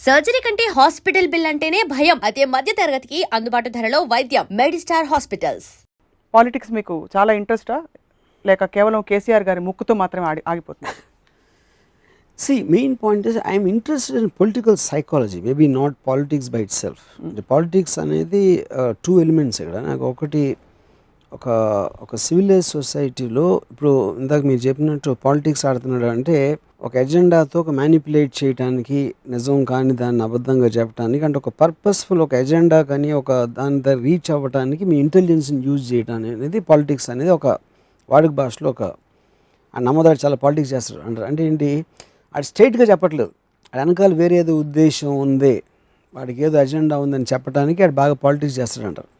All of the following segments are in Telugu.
సర్జరీ కంటే హాస్పిటల్ బిల్ అంటేనే భయం. అదే మధ్య తరగతికి అందుబాటు ధరలో వైద్యం. Medistar hospitals. పాలిటిక్స్ మీకు చాలా ఇంట్రెస్టా లేక కేవలం కేసీఆర్ గారి ముక్కుతో మాత్రమే ఆగిపోతుంది? See, main point is I am interested in political psychology, maybe not politics by itself. The politics అనేది two elements ఇక్కడ. నాకు ఒకటి ఒక సివిలైజ్ సొసైటీలో ఇప్పుడు ఇందాక మీరు చెప్పినట్టు పాలిటిక్స్ ఆడుతున్నాడు అంటే ఒక ఎజెండాతో ఒక మ్యానిపులేట్ చేయడానికి, నిజం కానీ దాన్ని అబద్ధంగా చెప్పడానికి, అంటే ఒక పర్పస్ఫుల్ ఒక ఎజెండా కానీ ఒక దాని దగ్గర రీచ్ అవ్వడానికి మీ ఇంటెలిజెన్స్ని యూజ్ చేయడం అనేది పాలిటిక్స్ అనేది ఒక వాడుక భాషలో ఒక నమ్మదాడు చాలా పాలిటిక్స్ చేస్తాడు అంటారు. అంటే ఏంటి, అది స్ట్రైట్గా చెప్పట్లేదు, అది వెనకాల వేరే ఏదో ఉద్దేశం ఉంది, వాడికి ఏదో ఎజెండా ఉందని చెప్పడానికి అది బాగా పాలిటిక్స్ చేస్తాడంటారు.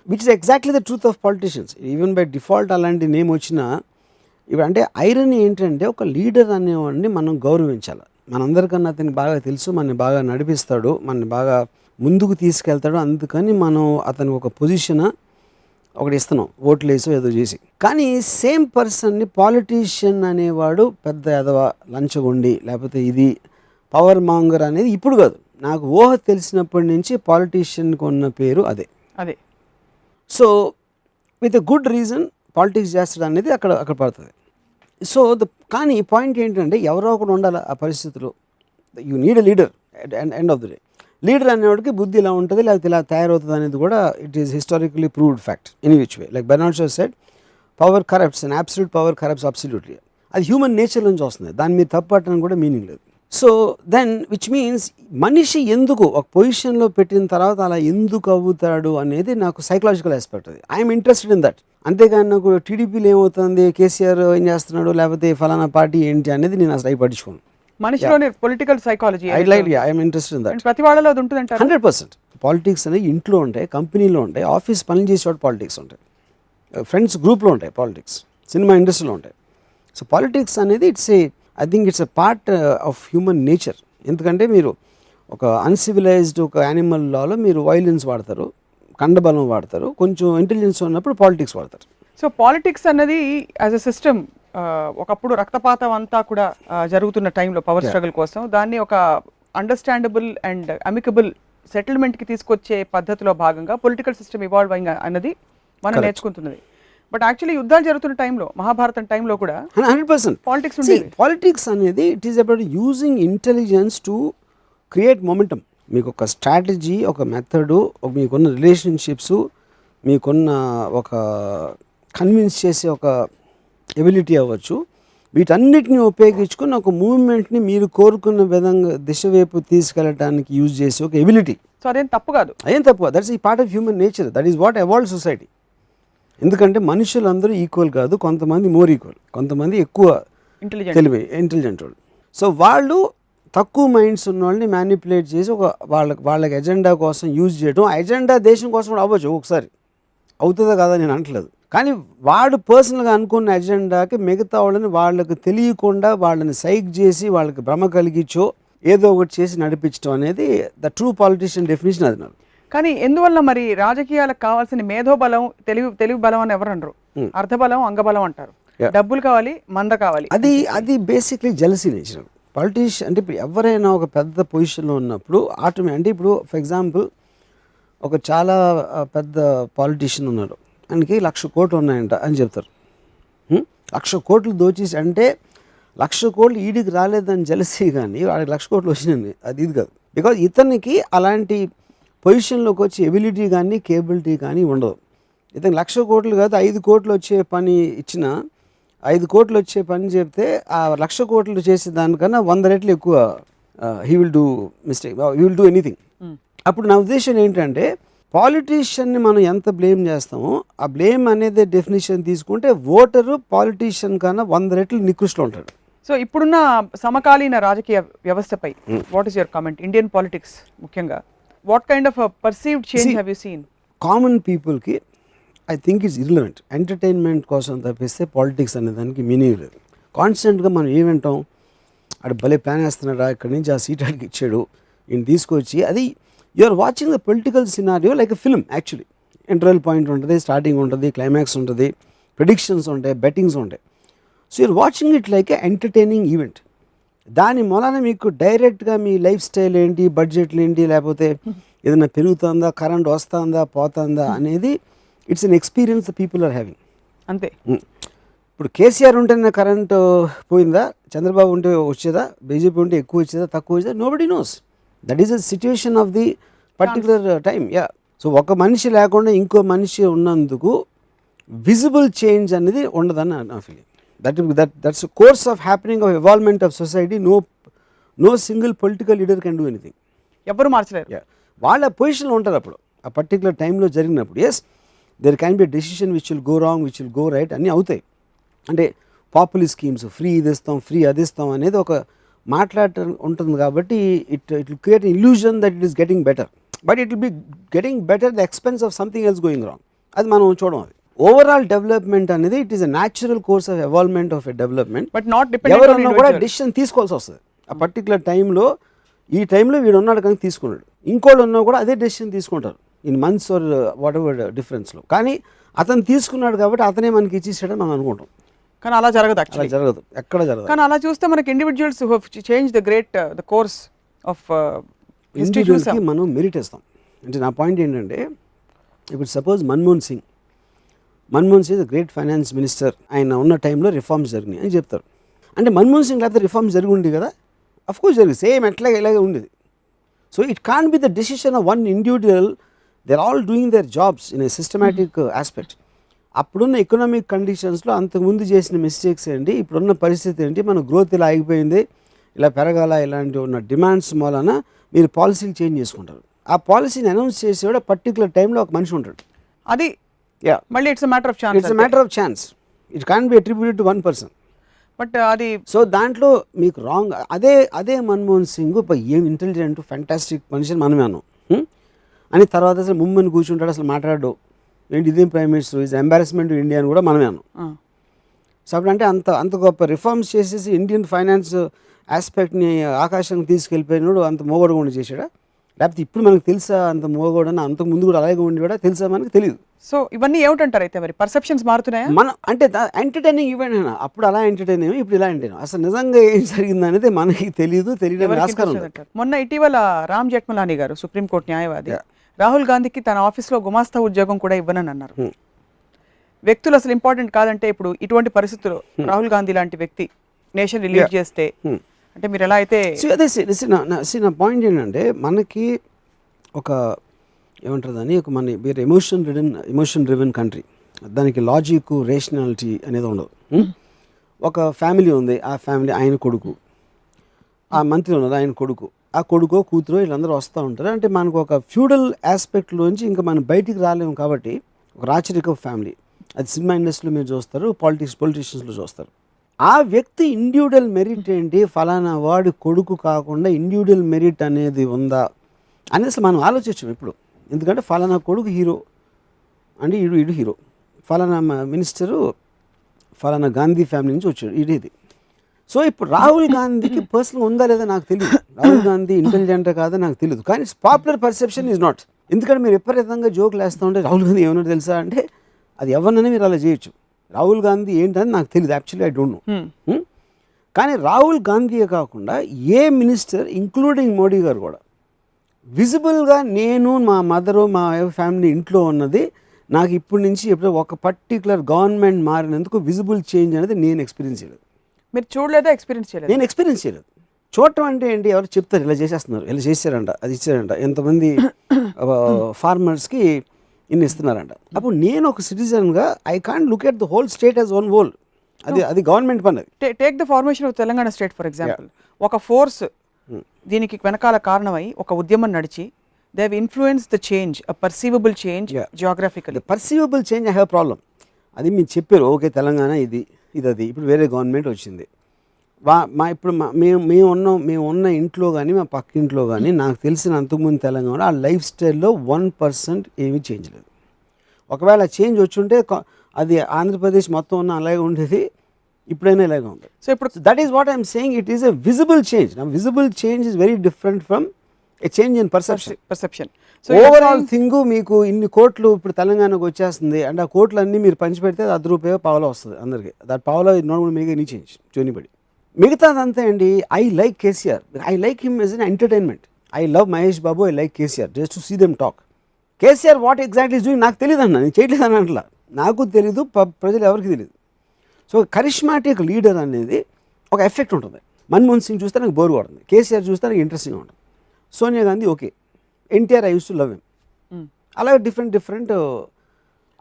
Which is exactly the truth of politicians. Even by default అలాంటి నేమ్ వచ్చినా ఇవి అంటే ఐరనీ ఏంటంటే ఒక లీడర్ అనేవాడిని మనం గౌరవించాలి. మనందరికన్నా అతనికి బాగా తెలుసు, మనని బాగా నడిపిస్తాడు, మనని బాగా ముందుకు తీసుకెళ్తాడు, అందుకని మనం అతనికి ఒక పొజిషన్ ఒకటి ఇస్తున్నాం, ఓట్లు వేసో ఏదో చేసి. కానీ సేమ్ పర్సన్ని పాలిటీషియన్ అనేవాడు పెద్ద ఎదవ లంచగొండి లేకపోతే ఇది పవర్ మాంగర్ అనేది ఇప్పుడు కాదు, నాకు ఊహ తెలిసినప్పటి నుంచి పాలిటీషియన్కి ఉన్న పేరు అదే. So with a good reason politics చేస్తాడు అనేది అక్కడ పడుతుంది. సో కానీ పాయింట్ ఏంటంటే ఎవరో ఒకడు ఉండాలి ఆ పరిస్థితిలో. You need a leader end of the day. Leader అనేవాడికి బుద్ధి ఇలా ఉంటుంది లేకపోతే ఇలా తయారవుతుంది అనేది కూడా it is historically proved fact in which way. Like Bernard Shaw said power corrupts and absolute power corrupts absolutely. అది హ్యూమన్ నేచర్ నుంచి వస్తుంది, దాని మీద తప్పట్టడానికి కూడా మీనింగ్ లేదు. సో దెన్ విచ్ మీన్స్ మనిషి ఎందుకు ఒక పొజిషన్లో పెట్టిన తర్వాత అలా ఎందుకు అవుతాడు అనేది నాకు సైకలాజికల్ ఆస్పెక్ట్. అది ఐఎమ్ ఇంట్రెస్టెడ్ ఇన్ దట్. అంతేగాని నాకు టీడీపీలో ఏమవుతుంది, కేసీఆర్ ఏం చేస్తున్నాడు లేకపోతే ఫలానా పార్టీ ఏంటి అనేది నేను అసలు పట్టించుకోను. మనిషిలోని political psychology I'm interested in that. ప్రతి వాళ్ళలో అది ఉంటుంది 100%. పాలిటిక్స్ అనేవి ఇంట్లో ఉంటాయి, కంపెనీలో ఉంటాయి, ఆఫీస్ పని చేసే పాలిటిక్స్ ఉంటాయి, ఫ్రెండ్స్ గ్రూప్లో ఉంటాయి పాలిటిక్స్, సినిమా ఇండస్ట్రీలో ఉంటాయి. సో పాలిటిక్స్ అనేది I think it's a part of human nature. ఎందుకంటే మీరు ఒక అన్సివిలైజ్డ్ ఒక యానిమల్ లాలో మీరు వైలెన్స్ వాడతారు, కండబలం వాడతారు, కొంచెం ఇంటెలిజెన్స్ ఉన్నప్పుడు పాలిటిక్స్ వాడతారు. సో పాలిటిక్స్ అన్నది యాజ్ అ సిస్టమ్ ఒకప్పుడు రక్తపాతం అంతా కూడా జరుగుతున్న టైంలో పవర్ స్ట్రగుల్ కోసం దాన్ని ఒక అండర్స్టాండబుల్ అండ్ అమికబుల్ సెటిల్మెంట్కి తీసుకొచ్చే పద్ధతిలో భాగంగా పొలిటికల్ సిస్టమ్ ఇవాల్వ్ అయింది అన్నది మనం నేర్చుకుంటున్నది. బట్ యాక్చువల్లీ యుద్ధాలు జరుగుతున్న టైంలో, మహాభారతం టైంలో కూడా 100% పాలిటిక్స్ ఉండేది. పాలిటిక్స్ అనేది it is about using intelligence to create momentum. మీకు ఒక స్ట్రాటజీ, ఒక మెథడు, మీకున్న రిలేషన్షిప్స్, మీకున్న ఒక కన్విన్స్ చేసే ఒక ఎబిలిటీ అవ్వచ్చు, వీటన్నిటిని ఉపయోగించుకుని ఒక మూవ్మెంట్ని మీరు కోరుకున్న విధంగా దిశ వైపు తీసుకెళ్ళడానికి యూజ్ చేసే ఒక ఎబిలిటీ. సో అదేం తప్పు కాదు, దట్స్ ఈ part of human nature. That is what evolve society. ఎందుకంటే మనుషులందరూ ఈక్వల్ కాదు, కొంతమంది మోర్ ఈక్వల్, కొంతమంది ఎక్కువ ఇంటెలిజెంట్ వాళ్ళు. సో వాళ్ళు తక్కువ మైండ్స్ ఉన్న వాళ్ళని మ్యానిపులేట్ చేసి ఒక వాళ్ళకి ఎజెండా కోసం యూజ్ చేయడం. ఆ ఎజెండా దేశం కోసం కూడా అవ్వచ్చు, ఒకసారి అవుతుందా కాదా నేను అంటలేదు, కానీ వాడు పర్సనల్గా అనుకున్న ఎజెండాకి మిగతా వాళ్ళని వాళ్ళకి తెలియకుండా వాళ్ళని సైక్ చేసి వాళ్ళకి భ్రమ కలిగించో ఏదో ఒకటి చేసి నడిపించడం అనేది ద ట్రూ పాలిటిషియన్ డెఫినేషన్. అది నాకు. కానీ ఎందువల్ల మరి రాజకీయాలకు కావాల్సిన మేధోబలం, తెలివి బలం అని ఎవరు అనరు, అర్ధబలం, అంగబలం అంటారు. డబ్బులు కావాలి, మంద కావాలి. అది బేసిక్లీ జెలసీ నేచర్. పాలిటిషియన్ అంటే ఇప్పుడు ఎవరైనా ఒక పెద్ద పొజిషన్లో ఉన్నప్పుడు అంటే ఇప్పుడు ఫర్ ఎగ్జాంపుల్ ఒక చాలా పెద్ద పాలిటిషియన్ ఉన్నారు, ఆయనకి 1,00,000 కోట్లు ఉన్నాయంట అని చెప్తారు. 1,00,000 కోట్లు దోచేసి, అంటే 1,00,000 కోట్లు ఈడికి రాలేదని జెలసీ, కానీ వాడికి 1,00,000 కోట్లు వచ్చినాయి అది ఇది కాదు. బికాజ్ ఇతనికి అలాంటి పొజిషన్లోకి వచ్చే ఎబిలిటీ కానీ కేబిలిటీ కానీ ఉండదు. ఇతను 1,00,000 కోట్లు కాదు, 5 కోట్లు వచ్చే పని ఇచ్చిన 5 కోట్లు వచ్చే పని చెప్తే ఆ 1,00,000 కోట్లు చేసే దానికన్నా 100 రెట్లు ఎక్కువ he will do mistake, he will do anything. అప్పుడు నా ఉద్దేశం ఏంటంటే పాలిటీషియన్ని మనం ఎంత బ్లేమ్ చేస్తామో ఆ బ్లేమ్ అనేది డెఫినేషన్ తీసుకుంటే ఓటరు పాలిటీషియన్ కన్నా 100 రెట్లు నికృష్టలో ఉంటాడు. సో ఇప్పుడున్న సమకాలీన రాజకీయ వ్యవస్థపై what is your comment? Indian politics ముఖ్యంగా what kind of perceived change have you seen? Common పీపుల్కి I think it's irrelevant. Entertainment కోసం తప్పిస్తే పాలిటిక్స్ అనే దానికి మీనింగ్ లేదు. కాన్స్టెంట్గా మనం ఏమంటాం, అక్కడ భలే ప్లాన్ వేస్తున్నాడా, ఇక్కడి నుంచి ఆ సీట్ అడిగి ఇచ్చాడు, ఈయన తీసుకొచ్చి, అది you are watching the political scenario like a film. Actually interval point ఉంటుంది, స్టార్టింగ్ ఉంటుంది, క్లైమాక్స్ ఉంటుంది, ప్రిడిక్షన్స్ ఉంటాయి, బెట్టింగ్స్ ఉంటాయి. So you're watching it like a entertaining event. దాని మూలాన మీకు డైరెక్ట్గా మీ లైఫ్ స్టైల్ ఏంటి, బడ్జెట్లు ఏంటి, లేకపోతే ఏదైనా పెరుగుతుందా, కరెంట్ వస్తుందా పోతుందా అనేది it's an experience the people are having. అంతే. ఇప్పుడు కేసీఆర్ ఉంటేనే కరెంట్ పోయిందా, చంద్రబాబు ఉంటే వచ్చేదా, బీజేపీ ఉంటే ఎక్కువ వచ్చేదా తక్కువ వచ్చేదా, nobody knows. That is the situation of the particular time. Yeah. So ఒక మనిషి లేకుండా ఇంకో మనిషి ఉన్నందుకు విజిబుల్ చేంజ్ అనేది ఉండదని నా feeling. That's course of happening of evolvement of society. No single political leader can do anything. ఎవరు మార్చలేరు. వాళ్ళ పొజిషన్లో ఉంటారు అప్పుడు ఆ పర్టికులర్ టైంలో జరిగినప్పుడు. Yes, there can be decision which will go wrong, which will go right, అన్నీ అవుతాయి. అంటే పాపులర్ స్కీమ్స్, ఫ్రీ ఇది ఇస్తాం, ఫ్రీ అది ఇస్తాం అనేది ఒక మాట్లాడటం ఉంటుంది కాబట్టి it will create illusion that it is getting better, but it will be getting better the expense of something else going wrong. అది మనం చూడడం. అది ఓవరాల్ డెవలప్మెంట్ అనేది it is a natural course of evolvement of a development. But not dependent ఎవరన్నా కూడా డెసిషన్ తీసుకోవాల్సి వస్తుంది ఆ పర్టికులర్ టైంలో. ఈ టైంలో వీడు ఉన్నాడు కానీ తీసుకున్నాడు, ఇంకోళ్ళు ఉన్నా కూడా అదే డెసిషన్ తీసుకుంటారు in months or whatever డిఫరెన్స్లో. కానీ అతను తీసుకున్నాడు కాబట్టి అతనే మనకి ఇచ్చేసాడని మనం అనుకుంటాం. కానీ అలా జరగదు. అలా జరగదు, ఎక్కడ జరగదు. కానీ అలా చూస్తే మనకి individuals who change the great the course of ఇండివిజువల్కి మనం మెరిట్ ఇస్తాం. అంటే నా పాయింట్ ఏంటంటే, ఇప్పుడు suppose Manmohan Singh is a great finance minister, ఆయన ఉన్న టైంలో రిఫార్మ్స్ జరిగినాయి అని చెప్తారు. అంటే మన్మోహన్ సింగ్ లేకపోతే రిఫార్మ్స్ జరిగి ఉంది కదా, అఫ్కోర్స్ జరిగింది, సేమ్ ఇలాగే ఉండేది. So it can be the decision of one individual. They are all doing their jobs in a systematic aspect. అప్పుడున్న ఎకనామిక్ కండిషన్స్లో అంతకుముందు చేసిన మిస్టేక్స్ ఏంటి, ఇప్పుడున్న పరిస్థితి ఏంటి, మన గ్రోత్ ఇలా ఆగిపోయింది, ఇలా పెరగాల, ఇలాంటి ఉన్న డిమాండ్స్ మూలన మీరు పాలసీలు చేంజ్ చేసుకుంటారు. ఆ పాలసీని అనౌన్స్ చేసేవాడు పర్టికులర్ టైంలో ఒక మనిషి ఉంటాడు. అది మళ్ళీ it's matter of chance. It's matter of chance. It can be attributed to one person. But అది సో దాంట్లో మీకు రాంగ్. అదే మన్మోహన్ సింగ్ ఏం ఇంటెలిజెంట్ ఫ్యాంటాస్టిక్ మనిషి అని మనమే అన్నాం. అని తర్వాత అసలు ముంబైని కూర్చుంటాడు, అసలు మాట్లాడు ఏంటి, ఇదేం prime minister, is embarrassment India అని కూడా మనమే అన్నాం. సో అప్పుడు అంటే అంత గొప్ప రిఫార్మ్స్ చేసేసి ఇండియన్ ఫైనాన్స్ ఆస్పెక్ట్ని ఆకాశానికి తీసుకెళ్ళిపోయినాడు, అంత మోగోడుగా చేశాడా, లేకపోతే ఇప్పుడు మనకు తెలుసా అంత మోగోడని, అంతకు ముందు కూడా అలాగే ఉండేవాడా, తెలుసా మనకు తెలియదు. సో ఇవన్నీ ఏమిటంటారు అయితే, మరి పర్సెప్షన్స్ మారుతున్నాయా? మనం అంటే ఎంటర్టైనింగ్ ఈవెంట్ అయినా అప్పుడు అలా ఎంటర్టైన్ అయ్యాము, ఇప్పుడు ఇలా ఎంటర్టైన్. అసలు నిజంగా ఏం జరిగింది అనేది మనకి తెలియడం ఆస్కారం ఉంది. మొన్న ఇటీవల రామ్ జెఠ్మలానీ గారు, సుప్రీంకోర్టు న్యాయవాది, రాహుల్ గాంధీకి తన ఆఫీస్లో గుమాస్తా ఉద్యోగం కూడా ఇవ్వనని అన్నారు. వ్యక్తులు అసలు ఇంపార్టెంట్ కాదంటే ఇప్పుడు ఇటువంటి పరిస్థితుల్లో రాహుల్ గాంధీ లాంటి వ్యక్తి నేషన్ రిలీవ్ చేస్తే అంటే మీరు ఎలా అయితే నా పాయింట్ ఏంటంటే, మనకి ఒక ఏమంటారు అని, ఒక మన వేరే ఎమోషన్ డ్రివెన్ కంట్రీ, దానికి లాజిక్ రేషనాలిటీ అనేది ఉండదు. ఒక ఫ్యామిలీ ఉంది, ఆ ఫ్యామిలీ ఆయన కొడుకు, ఆ మంత్రి ఉన్నది ఆయన కొడుకు, ఆ కొడుకో కూతురో వీళ్ళందరూ వస్తూ ఉంటారు. అంటే మనకు ఒక ఫ్యూడల్ ఆస్పెక్ట్లోంచి ఇంకా మనం బయటికి రాలేము కాబట్టి ఒక రాచరిక ఫ్యామిలీ, అది సినిమా ఇండస్ట్రీలో మీరు చూస్తారు, పొలిటీషియన్స్లో చూస్తారు. ఆ వ్యక్తి ఇండివిజువల్ మెరిట్ ఏంటి, ఫలానా వాడి కొడుకు కాకుండా ఇండివిజువల్ మెరిట్ అనేది ఉందా అని అసలు మనం ఆలోచించాం ఇప్పుడు. ఎందుకంటే ఫలానా కొడుకు హీరో అంటే ఇడు హీరో, ఫలానా మినిస్టరు ఫలానా గాంధీ ఫ్యామిలీ నుంచి వచ్చాడు ఇది. సో ఇప్పుడు రాహుల్ గాంధీకి పర్సనల్ ఉందా లేదా నాకు తెలియదు, రాహుల్ గాంధీ ఇంటెలిజెంట్ కాదా నాకు తెలియదు, కానీ పాపులర్ పర్సెప్షన్ ఈజ్ నాట్. ఎందుకంటే మీరు విపరీతంగా జోకులు వేస్తూ ఉంటే రాహుల్ గాంధీ ఏమన్నా తెలుసా అంటే అది ఎవరినైనా మీరు అలా చేయొచ్చు. రాహుల్ గాంధీ ఏంటని నాకు తెలియదు, యాక్చువల్లీ ఐ డోంట్ నో. కానీ రాహుల్ గాంధీయే కాకుండా ఏ మినిస్టర్ ఇంక్లూడింగ్ మోడీ గారు కూడా విజిబుల్గా నేను మా మదరు మా ఫ్యామిలీ ఇంట్లో ఉన్నది నాకు ఇప్పటి నుంచి ఎప్పుడో ఒక పర్టికులర్ గవర్నమెంట్ మారినందుకు విజిబుల్ చేంజ్ అనేది నేను ఎక్స్పీరియన్స్ చేయలేదు. మీరు చూడలేదా, ఎక్స్పీరియన్స్ చేయలేదు? నేను ఎక్స్పీరియన్స్ చేయలేదు. చూడటం అంటే ఏంటి, ఎవరు చెప్తారు ఇలా చేసేస్తున్నారు, ఇలా చేశారంట, అది ఇచ్చారంట, ఎంతమంది ఫార్మర్స్కి ఇన్ని ఇస్తున్నారంట. అప్పుడు నేను ఒక సిటిజన్గా I can't look at the whole state as one whole. అది గవర్నమెంట్ పని. Take the formation of Telangana state for example. ఒక ఫోర్స్ దీనికి వెనకాల కారణమై ఒక ఉద్యమం నడిచి they have influence the change, a perceivable change geographically. Perceivable change I have problem. అది మీరు చెప్పారు, ఓకే తెలంగాణ ఇది అది, ఇప్పుడు వేరే గవర్నమెంట్ వచ్చింది. ఇప్పుడు మేము ఉన్న ఇంట్లో కానీ మా పక్క ఇంట్లో కానీ నాకు తెలిసిన అంతకుముందు తెలంగాణ ఆ లైఫ్ స్టైల్లో 1% ఏమీ చేంజ్ లేదు. ఒకవేళ చేంజ్ వచ్చుంటే అది ఆంధ్రప్రదేశ్ మొత్తం ఉన్న అలాగే ఉండేది, ఇప్పుడైనా ఇలాగే ఉంది. సో ఇప్పుడు that is what I'm saying, it is a visible change. Visible change is very different from a change in perception. So overall thing మీకు ఇన్ని కోట్లు ఇప్పుడు తెలంగాణకు వచ్చేస్తుంది అంటే ఆ కోట్లు అన్నీ మీరు పంచిపెడితే అది ₹1 పావలా వస్తుంది అందరికీ. దట్ పావలా is not going to make any change to anybody. మిగతాదంతా అండి I like KCR, I like him as an entertainment. I love Mahesh Babu, I like KCR just to see them talk. KCR what exactly is doing నాకు తెలియదు అన్న, నేను చేయట్లేదు అని అంటలా, నాకు తెలీదు, ప్రజలు ఎవరికి తెలియదు. సో కరిష్మాటిక్ లీడర్ అనేది ఒక ఎఫెక్ట్ ఉంటుంది. మన్మోహన్ సింగ్ చూస్తే నాకు బోర్ కొడుతుంది, కేసీఆర్ చూస్తే నాకు ఇంట్రెస్టింగ్గా ఉంటుంది, Sonia Gandhi okay, NTR I use to love him. అలాగే డిఫరెంట్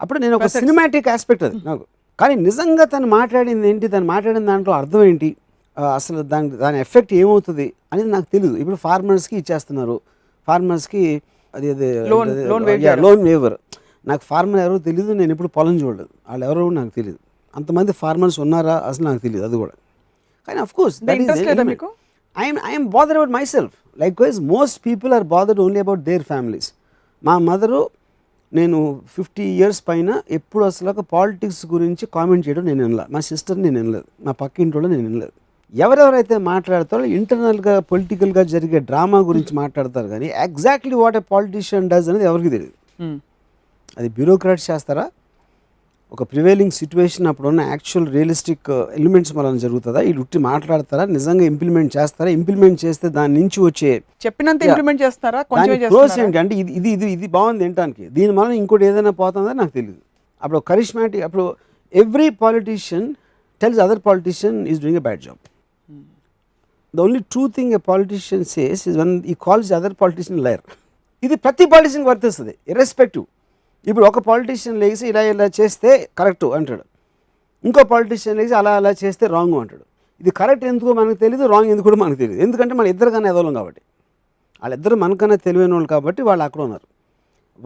అప్పుడు నేను ఒక సినిమాటిక్ ఆస్పెక్ట్ అది నాకు. కానీ నిజంగా తను మాట్లాడింది ఏంటి, తను మాట్లాడిన దాంట్లో అర్థం ఏంటి, అసలు దాని ఎఫెక్ట్ ఏమవుతుంది అనేది నాకు తెలియదు. ఇప్పుడు ఫార్మర్స్కి ఇచ్చేస్తున్నారు, ఫార్మర్స్కి అది లోన్ వేవర్. నాకు ఫార్మర్ ఎవరో తెలియదు, నేను ఇప్పుడు పొలం చూడలేదు, వాళ్ళు ఎవరో నాకు తెలియదు. అంతమంది ఫార్మర్స్ ఉన్నారా అసలు నాకు తెలియదు అది కూడా. కానీ of course I'm bother about my self. Like wise most people are bothered only about their families. మా మదరు నేను 50 years పైన ఎప్పుడు అసలు ఒక పాలిటిక్స్ గురించి కామెంట్ చేయడం నేను వినలేదు, మా సిస్టర్ నేను వినలేదు, మా పక్క ఇంట్లో నేను వినలేదు. ఎవరెవరైతే మాట్లాడతారో ఇంటర్నల్గా పొలిటికల్గా జరిగే డ్రామా గురించి మాట్లాడతారు, కానీ exactly what a politician does అనేది ఎవరికి తెలియదు. అది బ్యూరోక్రాట్స్ చేస్తారా, ఒక ప్రివైలింగ్ సిచ్యువేషన్ అప్పుడున్న యాక్చువల్ రియలిస్టిక్ ఎలిమెంట్స్ మనం జరుగుతుందా, వీళ్ళు ఉట్టి మాట్లాడతారా, నిజంగా ఇంప్లిమెంట్ చేస్తారా, ఇంప్లిమెంట్ చేస్తే దాని నుంచి వచ్చే చెప్పినంత ఇంప్లిమెంట్ చేస్తారా, ప్రోస్ ఏంటి అంటే ఇది బాగుంది వినటానికి, దీని వల్ల ఇంకోటి ఏదైనా పోతుందా నాకు తెలియదు. అప్పుడు కరిష్మాటిక్, అప్పుడు every politician tells other politician is doing a bad job. The only true thing a politician says is one ఈ కాల్స్ అదర్ పాలిటీషియన్ లయర్. ఇది ప్రతి పాలిటీషియన్కి వర్తిస్తుంది ఇర్రెస్పెక్టివ్. ఇప్పుడు ఒక పాలిటీషియన్ లేచి ఇలా చేస్తే కరెక్ట్ అంటాడు, ఇంకో పాలిటీషియన్ లేచి అలా చేస్తే రాంగ్ అంటాడు. ఇది కరెక్ట్ ఎందుకో మనకు తెలియదు, రాంగ్ ఎందుకు కూడా మనకు తెలియదు. ఎందుకంటే మన ఇద్దరికన్నా ఎదవలం కాబట్టి, వాళ్ళిద్దరు మనకన్నా తెలివైన వాళ్ళు కాబట్టి వాళ్ళు అక్కడ ఉన్నారు.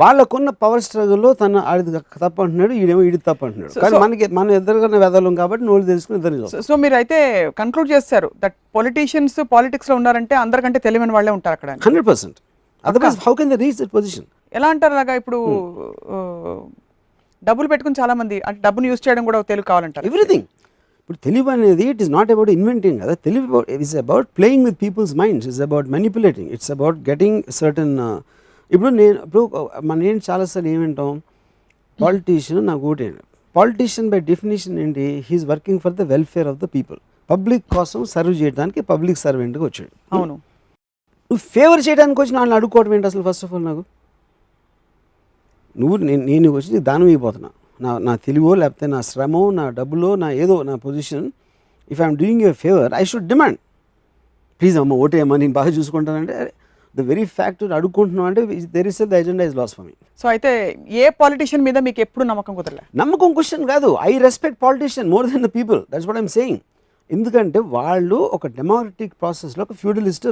వాళ్ళకున్న పవర్ స్ట్రగుల్లో తను ఆడి తప్పు అంటున్నాడు, ఈడేమో ఈడి తప్పు అంటున్నాడు. కానీ మనం ఇద్దరికన్నా వెదవలం కాబట్టి నోళ్ళు తెలుసుకుని ఇద్దరు. సో మీరు అయితే కన్క్లూడ్ చేస్తారు దట్ పొలిటీషియన్స్ పాలిటిక్స్లో ఉన్నారంటే అందరికంటే తెలివైన వాళ్ళే ఉంటారు అక్కడ. 100%. Otherwise how can they reach that position? ఎలా అంటారు అలాగా? ఇప్పుడు డబ్బులు పెట్టుకుని చాలా మంది అంటే డబ్బును యూజ్ చేయడం కూడా తెలుగు కావాలంటారు. ఎవ్రీథింగ్. ఇప్పుడు తెలివి అనేది it is not about inventing కదా, తెలివి it's about playing with people's minds, it's about manipulating, it's about getting certain. ఇప్పుడు మనం ఏంటి చాలాసార్లు ఏమంటాం, పాలిటీషియన్ నాకు ఓటేయండి. పాలిటీషియన్ బై డెఫినేషన్ ఏంటి, he is working for the welfare of the people, public కోసం సర్వ్ చేయడానికి పబ్లిక్ సర్వెంట్గా వచ్చాడు. అవును. నువ్వు ఫేవర్ చేయడానికి వచ్చి వాళ్ళని అడుక్కోవడం ఏంటి అసలు? ఫస్ట్ ఆఫ్ ఆల్ నాకు నేను వచ్చి నీకు దానం అయిపోతున్నా, నా తెలివో లేకపోతే నా శ్రమో నా డబ్బులో నా ఏదో నా position, if I'm doing you favour I should demand, please అమ్మ ఓటేయమ్మా నేను బాగా చూసుకుంటానంటే ద వెరీ ఫ్యాక్ట్ అడుక్కుంటున్నావు అంటే there is the agenda is loss for me. So అయితే ఏ పాలిటీషియన్ మీద మీకు ఎప్పుడు నమ్మకం కుదరలే? నమ్మకం క్వశ్చన్ కాదు, I respect politician more than the people, that's what I'm saying. ఎందుకంటే వాళ్ళు ఒక డెమోక్రటిక్ ప్రాసెస్లో ఒక ఫ్యూడలిస్ట్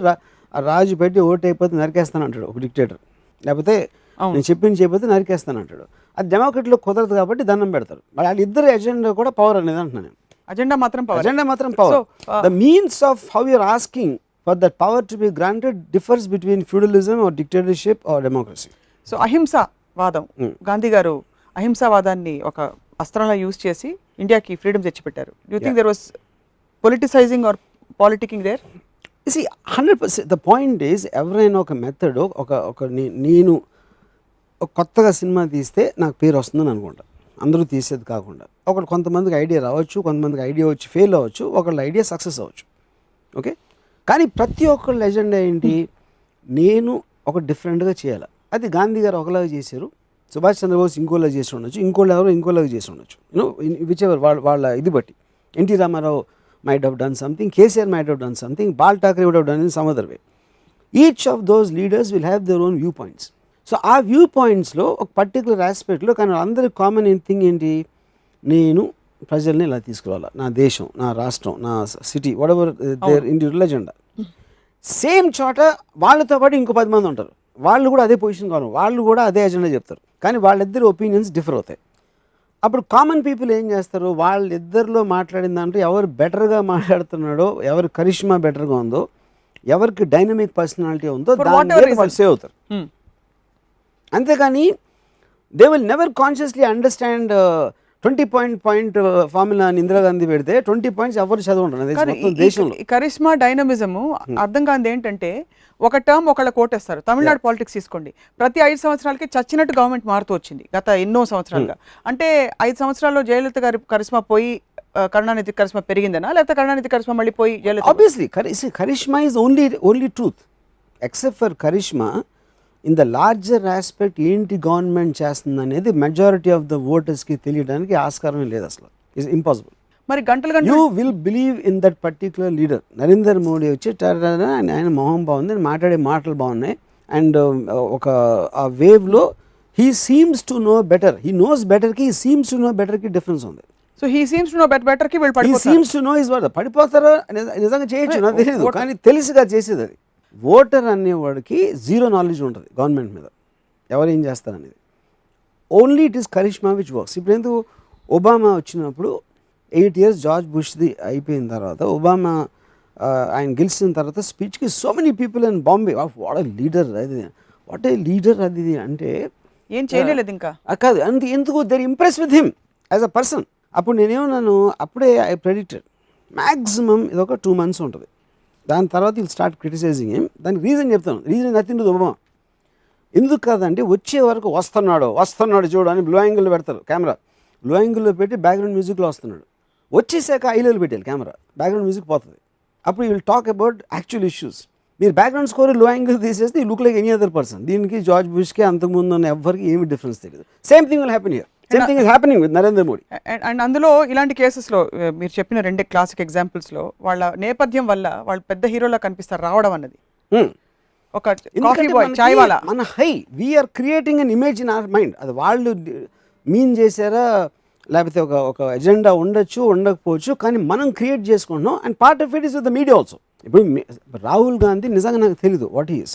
రాజు పెట్టి ఓటు అయిపోతే నరికేస్తాను అంటాడు ఒక డిక్టేటర్, లేకపోతే నేను చెప్పింది చేయకపోతే నరికేస్తాను అంటాడు. అది డెమోక్రటీలో కుదరదు కాబట్టి దండం పెడతారు. వాళ్ళిద్దరు ఎజెండా కూడా పవర్ అనేది అంటున్నాను. అజెండా మాత్రం power. The means of how you're asking for that power to be granted differs between feudalism or dictatorship or democracy. So అహింసావాదం, గాంధీ గారు అహింసావాదాన్ని ఒక అస్త్రంలా యూజ్ చేసి ఇండియాకి ఫ్రీడమ్ తెచ్చిపెట్టారు. You think there was politicizing or politicking there? See, 100%. The point is ఎవరైనా ఒక మెథడ్ నేను ఒక కొత్తగా సినిమా తీస్తే నాకు పేరు వస్తుందని అనుకుంటా, అందరూ తీసేది కాకుండా. కొంతమందికి ఐడియా రావచ్చు, కొంతమందికి ఐడియా వచ్చి ఫెయిల్ అవ్వచ్చు, ఒకళ్ళ ఐడియా సక్సెస్ అవ్వచ్చు. ఓకే, కానీ ప్రతి ఒక్కళ్ళ ఎజెండా ఏంటి, నేను ఒక డిఫరెంట్గా చేయాలి. అది గాంధీ గారు ఒకలాగా చేశారు, సుభాష్ చంద్రబోస్ ఇంకోలాగా చేసి ఉండొచ్చు, ఇంకోలాగా చేసి ఉండొచ్చు, విచ్ ఎవర్ వాళ్ళ ఇది బట్టి. NT Rama Rao might have done something, KCR might have done something, Bal Thackeray would have done in some other way. Each of those leaders will have their own viewpoints. So ఆ viewpointsలో ఒక పర్టికులర్ ఆస్పెక్ట్లో కానీ అందరి కామన్ థింగ్ ఏంటి, నేను ప్రజల్ని ఇలా తీసుకురావాలి, నా దేశం, నా రాష్ట్రం, నా city, what ever there individual agenda. Same చోట వాళ్ళతో పాటు ఇంకో 10 మంది ఉంటారు, వాళ్ళు కూడా అదే పొజిషన్ కావాలి, వాళ్ళు కూడా అదే ఎజెండా చెప్తారు, కానీ వాళ్ళిద్దరి ఒపీనియన్స్ డిఫర్ అవుతాయి. అప్పుడు కామన్ పీపుల్ ఏం చేస్తారు, వాళ్ళిద్దరిలో మాట్లాడిన దాంట్లో ఎవరు బెటర్గా మాట్లాడుతున్నాడో, ఎవరు కరిష్మా బెటర్గా ఉందో, ఎవరికి డైనమిక్ పర్సనాలిటీ ఉందో దాని వాళ్ళు సేవ్ అవుతారు. అంతేకాని they will never consciously understand 20 point formula అని ఇందిరాగాంధీ పెడితే 20 points ఎవరు చదవండి దేశంలో. కరిష్మా డైనమిజము అర్థం కాదు ఏంటంటే, ఒక టర్మ్ ఒకళ్ళ కోటేస్తారు. తమిళనాడు పాలిటిక్స్ తీసుకోండి, ప్రతి 5 సంవత్సరాలకి చచ్చినట్టు గవర్నమెంట్ మారుతూ వచ్చింది గత ఎన్నో సంవత్సరాలుగా. అంటే 5 సంవత్సరాల్లో జయలలిత గారి కరిష్మా పోయి కరుణానిధి కరిష్మా పెరిగిందనా, లేకపోతే కరుణానిధి కరిష్మా మళ్ళీ పోయి jail? Obviously, Karishma is only truth. Except for Karishma, in the larger aspect, ఏంటి గవర్నమెంట్ చేస్తుంది అనేది మెజారిటీ ఆఫ్ ద ఓటర్స్కి తెలియడానికి ఆస్కారం లేదు అసలు. It's impossible. మరి గంటలు you will believe in that particular leader. Narendra Modi వచ్చి ఆయన మొహం బాగుంది, మాట్లాడే మాటలు బాగున్నాయి, అండ్ ఒక ఆ వేవ్లో he seems to know better, he knows బెటర్కి, హీ సీమ్స్ టు నో బెటర్కి డిఫరెన్స్ ఉంది. So he seems to know better కి వీళ్ళు హీ పడిపోతారు. Seems to know is what. పడిపోతారో నిజంగా చేయొచ్చు, నాకు తెలియదు, కానీ తెలిసిగా చేసేది అది. ఓటర్ అనేవాడికి జీరో నాలెడ్జ్ ఉంటుంది గవర్నమెంట్ మీద, ఎవరు ఏం చేస్తారనేది. Only it is charisma which works. ఇప్పుడు ఎందుకు ఒబామా వచ్చినప్పుడు 8 years జార్జ్ బుష్ది అయిపోయిన తర్వాత ఒబామా ఆయన గెలిచిన తర్వాత స్పీచ్కి so many people in Bombay what a leader, అది వాట్ ఏ లీడర్ అది అంటే ఏం చేయలేదు ఇంకా. కాదు అంత ఎందుకు they're impress with him as a person. అప్పుడు నేనేమన్నాను, అప్పుడే ఐ ప్రెడిక్టెడ్ మ్యాక్సిమం ఇది ఒక 2 months ఉంటుంది, దాని తర్వాత విల్ స్టార్ట్ క్రిటిసైజింగ్ హిమ్. దానికి రీజన్ చెప్తాను. Reason nothing to Obama. ఎందుకు కాదంటే వచ్చే వరకు వస్తున్నాడు చూడు అని బ్లో యాంగిల్లో పెడతారు కెమెరా, బ్లో యాంగిల్లో పెట్టి బ్యాక్గ్రౌండ్ మ్యూజిక్లో వస్తున్నాడు. వచ్చేసాక ఐలెవెల్ పెట్టాలి కెమెరా, బ్యాక్గ్రౌండ్ మ్యూజిక్ పోతుంది. అప్పుడు you will talk about actual issues. మీరు బ్యాక్గ్రౌండ్ స్కోర్ లో యాంగిల్ తీసేస్తే you look like any other person. దీనికి జార్జ్ బుష్కి అంతకుముందు ఉన్న ఎవ్వరికి ఏమి డిఫరెన్స్ తెలియదు. Same thing will happen here. Same thing is happening with Narendra Modi. And అందులో ఇలాంటి కేసెస్లో మీరు చెప్పిన 2 క్లాసిక్ ఎగ్జాంపుల్స్లో వాళ్ళ నేపథ్యం వల్ల వాళ్ళు పెద్ద హీరోలా కనిపిస్తారు రావడం అన్నది. ఒక కాఫీ బాయ్, చాయ్ వాలా, మన హై we're creating an image in our mind. అది వాళ్ళు మీన్ చేశారా లేకపోతే ఒక ఎజెండా ఉండొచ్చు ఉండకపోవచ్చు, కానీ మనం క్రియేట్ చేసుకుంటున్నాం. And part of it is with the media also. ఇప్పుడు రాహుల్ గాంధీ నిజంగా నాకు తెలీదు వాట్ ఈస్,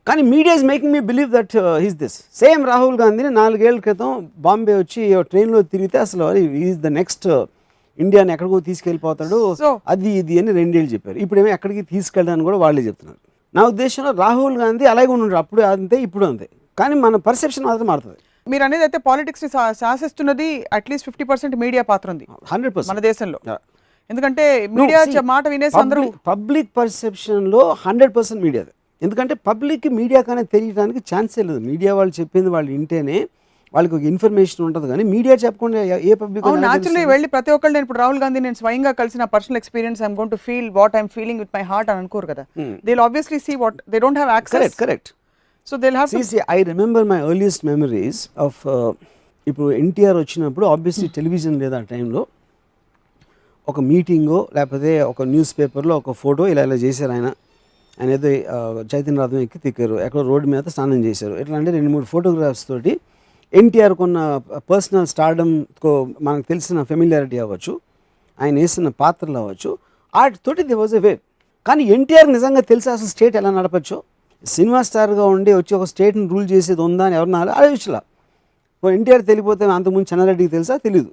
కానీ media is making me believe that he's this. Same Rahul గాంధీని 4 ఏళ్ల క్రితం బాంబే వచ్చి ట్రైన్లో తిరిగితే అసలు ఈజ్ ద నెక్స్ట్ ఇండియాని ఎక్కడికో తీసుకెళ్ళిపోతాడు అది ఇది అని 2 ఏళ్ళు చెప్పారు. ఇప్పుడేమో ఎక్కడికి తీసుకెళ్ళడానికి కూడా వాళ్ళే చెప్తున్నారు. నా ఉద్దేశంలో రాహుల్ గాంధీ అలాగే ఉన్నాడు, అప్పుడు అంతే ఇప్పుడు అంతే, కానీ మన పర్సెప్షన్ మాత్రం మారుతుంది. మీరు అనేది అయితే పాలిటిక్స్ ని శాసిస్తున్నది అట్లీస్ట్ 50% మీడియా పాత్ర ఉంది 100% మన దేశంలో. ఎందుకంటే మీడియా మాట వినేసి అందరూ పబ్లిక్ పర్సెప్షన్లో 100% మీడియాది. ఎందుకంటే పబ్లిక్కి మీడియా కానీ తెలియడానికి ఛాన్సే లేదు. మీడియా వాళ్ళు చెప్పింది వాళ్ళు వింటేనే వాళ్ళకి ఒక ఇన్ఫర్మేషన్ ఉంటుంది, కానీ మీడియా చెప్పకుండా ఏ పబ్లిక్. న్యాచురల్లీ వెళ్ళి ప్రతి ఒక్కళ్ళు నేను ఇప్పుడు రాహుల్ గాంధీ నేను స్వయంగా కలిసిన personal experience I'm going to feel what I'm feeling with my heart అని అనుకోరు కదా. They will obviously see what they don't have access. Correct. So they will have to See, I remember my earliest memories of ఇప్పుడు ఎన్టీఆర్ వచ్చినప్పుడు ఆబ్వియస్లీ టెలివిజన్ లేదా ఆ టైంలో ఒక మీటింగో లేకపోతే ఒక న్యూస్ పేపర్లో ఒక ఫోటో ఇలా చేశారు. ఆయన ఏదో చైతన్య రథం ఎక్కి తిక్కారు, ఎక్కడో రోడ్డు మీద స్నానం చేశారు. ఎట్లా అంటే 2-3 ఫోటోగ్రాఫ్స్ తోటి ఎన్టీఆర్ కొన్న పర్సనల్ స్టార్డమ్కో మనకు తెలిసిన ఫెమిలియారిటీ అవ్వచ్చు, ఆయన వేసిన పాత్రలు అవ్వచ్చు, వాటితోటి ది వాజ్ ఎ వే. కానీ ఎన్టీఆర్ నిజంగా తెలిసి అసలు స్టేట్ ఎలా నడపచ్చో, సినిమా స్టార్గా ఉండి వచ్చి ఒక స్టేట్ని రూల్ చేసేది ఉందా అని ఎవరిన ఆలోచించలా. ఎన్టీఆర్ తెలియపోతే అంతకుముందు చెన్నారెడ్డికి తెలుసా తెలీదు,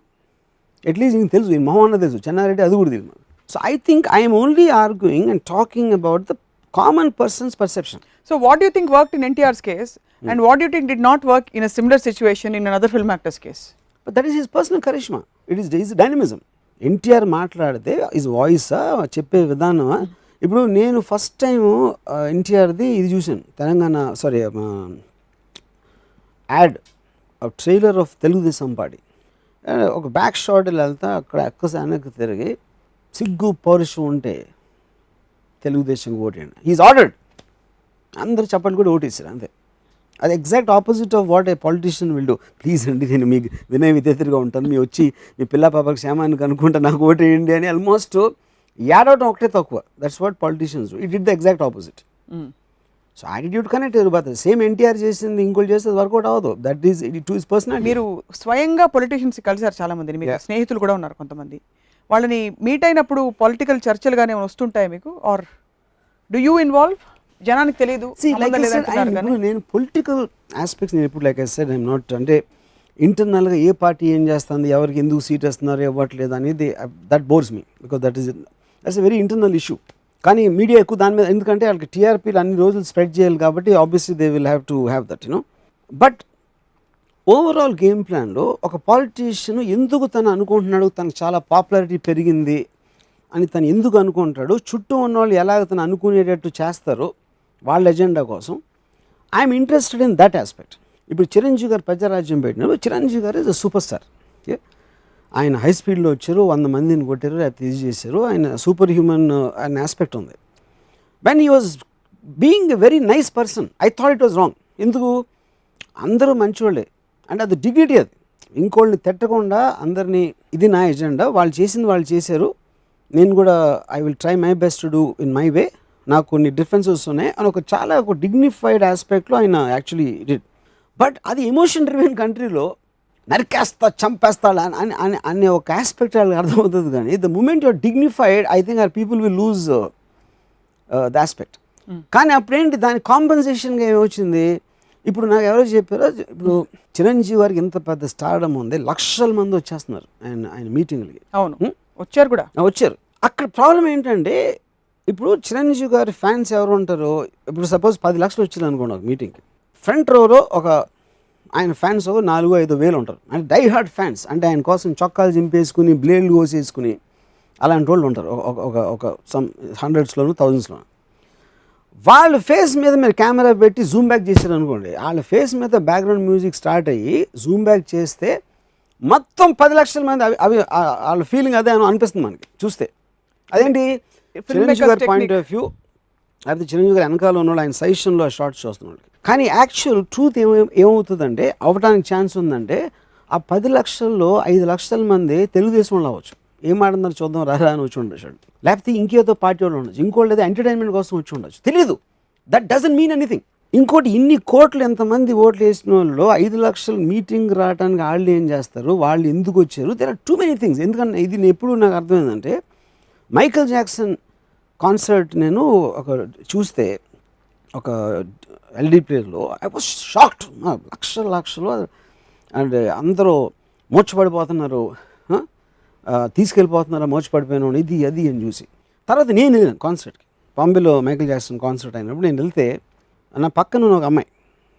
అట్లీస్ట్ ఇంక తెలుసు, ఈయన మొహం అన్న తెలుసు, చెన్నారెడ్డి అది కూడా తెలియదు. So I think I'm only arguing and talking about the common persons perception. So what do you think worked in NTR's case and what do you think did not work in a similar situation in another film actor's case? But that is his personal charisma. It is his dynamism. NTR మాట్లాడితే హిజ్ వాయిసా చెప్పే విధానమా. ఇప్పుడు నేను ఫస్ట్ టైం ఎన్టీఆర్ది ఇది చూశాను, Telangana add trailer of Telugu Desam party. ఒక బ్యాక్ షాట్ వెళ్తా అక్కడ వెనక్కి తిరిగి సిగ్గు పౌరుషం ఉంటే తెలుగుదేశం ఓటేయండి, హీఈస్ ఆర్డర్డ్. అందరు చప్పట్లు కూడా ఓటేసారు అంతే. అది exact opposite of what a politician will do. Please అండి నేను మీకు వినయ విధేతగా ఉంటాను, మీ వచ్చి మీ పిల్ల పాపకి క్షేమాన్ని కనుక్కుంటా నాకు ఓటేయండి అని ఆల్మోస్ట్ యాడవటం ఒకటే తక్కువ. That's what politicians do. It did the exact opposite. So attitude connect అయిపోతుంది. సేమ్ ఎన్టీఆర్ చేసింది ఇంకోటి చేస్తే వర్కౌట్ అవ్వదు. That is it to his personality. మీరు స్వయంగా పొలిటీషియన్స్ కలిసారు చాలా మందిని, మీకు స్నేహితులు కూడా ఉన్నారు కొంతమంది. వాళ్ళని మీట్ అయినప్పుడు పొలిటికల్ చర్చలు కానీ వస్తుంటాయి మీకు, ఆర్ డూ యూ ఇన్వాల్వ్? జనానికి తెలియదు. నేను పొలిటికల్ ఆస్పెక్ట్స్ నేను ఎప్పుడు like I said I'm not, అంటే ఇంటర్నల్గా ఏ పార్టీ ఏం చేస్తుంది, ఎవరికి ఎందుకు సీట్ వస్తున్నారు ఇవ్వట్లేదు అనేది that bores me, because that's a very internal issue. కానీ మీడియా ఎక్కువ దాని మీద, ఎందుకంటే వాళ్ళకి టీఆర్పీలు అన్ని రోజులు స్ప్రెడ్ చేయాలి కాబట్టి obviously they will have to have that you know. But overall game ప్లాన్లో ఒక పాలిటీషియన్ ఎందుకు తను అనుకుంటున్నాడు తనకు చాలా పాపులారిటీ పెరిగింది అని తను ఎందుకు అనుకుంటాడు, చుట్టూ ఉన్న వాళ్ళు ఎలాగ తను అనుకునేటట్టు చేస్తారో వాళ్ళ ఎజెండా కోసం, I'm interested in that aspect. ఇప్పుడు చిరంజీవి గారు ప్రజారాజ్యం పెట్టినప్పుడు చిరంజీవి గారు ఇస్ అ సూపర్ స్టార్. ఆయన హై స్పీడ్లో వచ్చారు, 100 మందిని కొట్టారు, లేకపోతే ఇది చేశారు. ఆయన సూపర్ హ్యూమన్ అనే ఆస్పెక్ట్ ఉంది. When he was being a very nice person, I thought it was wrong. ఎందుకు? అందరూ మంచివాళ్ళే అంటే అది డిగ్నిటీ. అది ఇంకోళ్ళని తిట్టకుండా అందరినీ ఇది నా ఎజెండా, వాళ్ళు చేసింది వాళ్ళు చేశారు, నేను కూడా I will try my best to do in my way, నాకు కొన్ని డిఫరెన్సెస్ ఉన్నాయి అని ఒక చాలా ఒక డిగ్నిఫైడ్ ఆస్పెక్ట్లో ఆయన యాక్చువల్లీ డిడ్. బట్ అది ఎమోషన్ డ్రివెన్ కంట్రీలో నరికేస్తా చంపేస్తా అనే ఒక ఆస్పెక్ట్ వాళ్ళకి అర్థమవుతుంది. కానీ the moment your dignified I think or people will lose the aspect. కానీ అప్పుడేంటి దాని కాంపెన్సేషన్గా ఏమొచ్చింది, ఇప్పుడు నాకు ఎవరో చెప్పారో, ఇప్పుడు చిరంజీవి గారికి ఇంత పెద్ద స్టార్డమ్ ఉంది, లక్షల మంది వచ్చేస్తున్నారు ఆయన మీటింగ్లకి. అవును, వచ్చారు కూడా, వచ్చారు. అక్కడ ప్రాబ్లం ఏంటంటే ఇప్పుడు చిరంజీవి గారి ఫ్యాన్స్ ఎవరు ఉంటారో, ఇప్పుడు సపోజ్ 10 లక్షలు వచ్చారు అనుకోండి ఒక మీటింగ్కి, ఫ్రంట్ రోలో ఒక ఆయన ఫ్యాన్స్ 4-5 వేలు ఉంటారు, అంటే డై హార్ట్ ఫ్యాన్స్, అంటే ఆయన కోసం చొక్కాలు చింపేసుకుని బ్లేడ్లు కోసేసుకుని అలాంటి వాళ్ళు ఉంటారు ఒక సమ్ 100s-లోను 1000s-లోను. వాళ్ళ ఫేస్ మీద మీరు కెమెరా పెట్టి జూమ్ బ్యాక్ చేశారు అనుకోండి, వాళ్ళ ఫేస్ మీద బ్యాక్గ్రౌండ్ మ్యూజిక్ స్టార్ట్ అయ్యి జూమ్ బ్యాక్ చేస్తే మొత్తం 10 లక్షల మంది అవి వాళ్ళ ఫీలింగ్ అదే అని అనిపిస్తుంది మనకి చూస్తే. అదేంటి చిరంజీవి గారి పాయింట్ ఆఫ్ వ్యూ, అయితే చిరంజీవి గారు వెనకాల ఉన్నాడు, ఆయన సజెషన్లో షార్ట్స్ చూస్తున్నాడు. కానీ యాక్చువల్ ట్రూత్ ఏమవుతుందంటే, అవ్వడానికి ఛాన్స్ ఉందంటే, ఆ 10 లక్షల్లో 5 లక్షల మంది తెలుగుదేశం వాళ్ళు అవ్వచ్చు, ఏం ఆడుతున్నారు చూద్దాం రారా అని వచ్చి ఉండొచ్చు, లేకపోతే ఇంకేదో పార్టీ వాళ్ళు ఉండొచ్చు, ఇంకోటి ఏదో ఎంటర్టైన్మెంట్ కోసం వచ్చి ఉండొచ్చు, తెలియదు. That doesn't mean anything. ఇంకోటి ఇన్ని కోట్లు ఎంతమంది ఓట్లు వేసిన వాళ్ళు 5 లక్షల మీటింగ్ రావడానికి వాళ్ళు ఏం చేస్తారు, వాళ్ళు ఎందుకు వచ్చారు, there are too many things. ఎందుకంటే ఇది ఎప్పుడు నాకు అర్థమైందంటే, మైకేల్ జాక్సన్ కాన్సర్ట్ నేను ఒక చూస్తే ఒక ఎల్ఈడి ప్లేయర్లో ఐ వాజ్ షాక్డ్. లక్షలు అండ్ అందరూ మోర్చపడిపోతున్నారు, తీసుకెళ్ళిపోతున్నారు మోర్చపడిపోయిన ఇది అది అని చూసి. తర్వాత నేను వెళ్ళాను కాన్సర్ట్కి, బాంబేలో మైకేల్ జాక్సన్ కాన్సర్ట్ అయినప్పుడు నేను వెళ్తే నా పక్కన ఒక అమ్మాయి,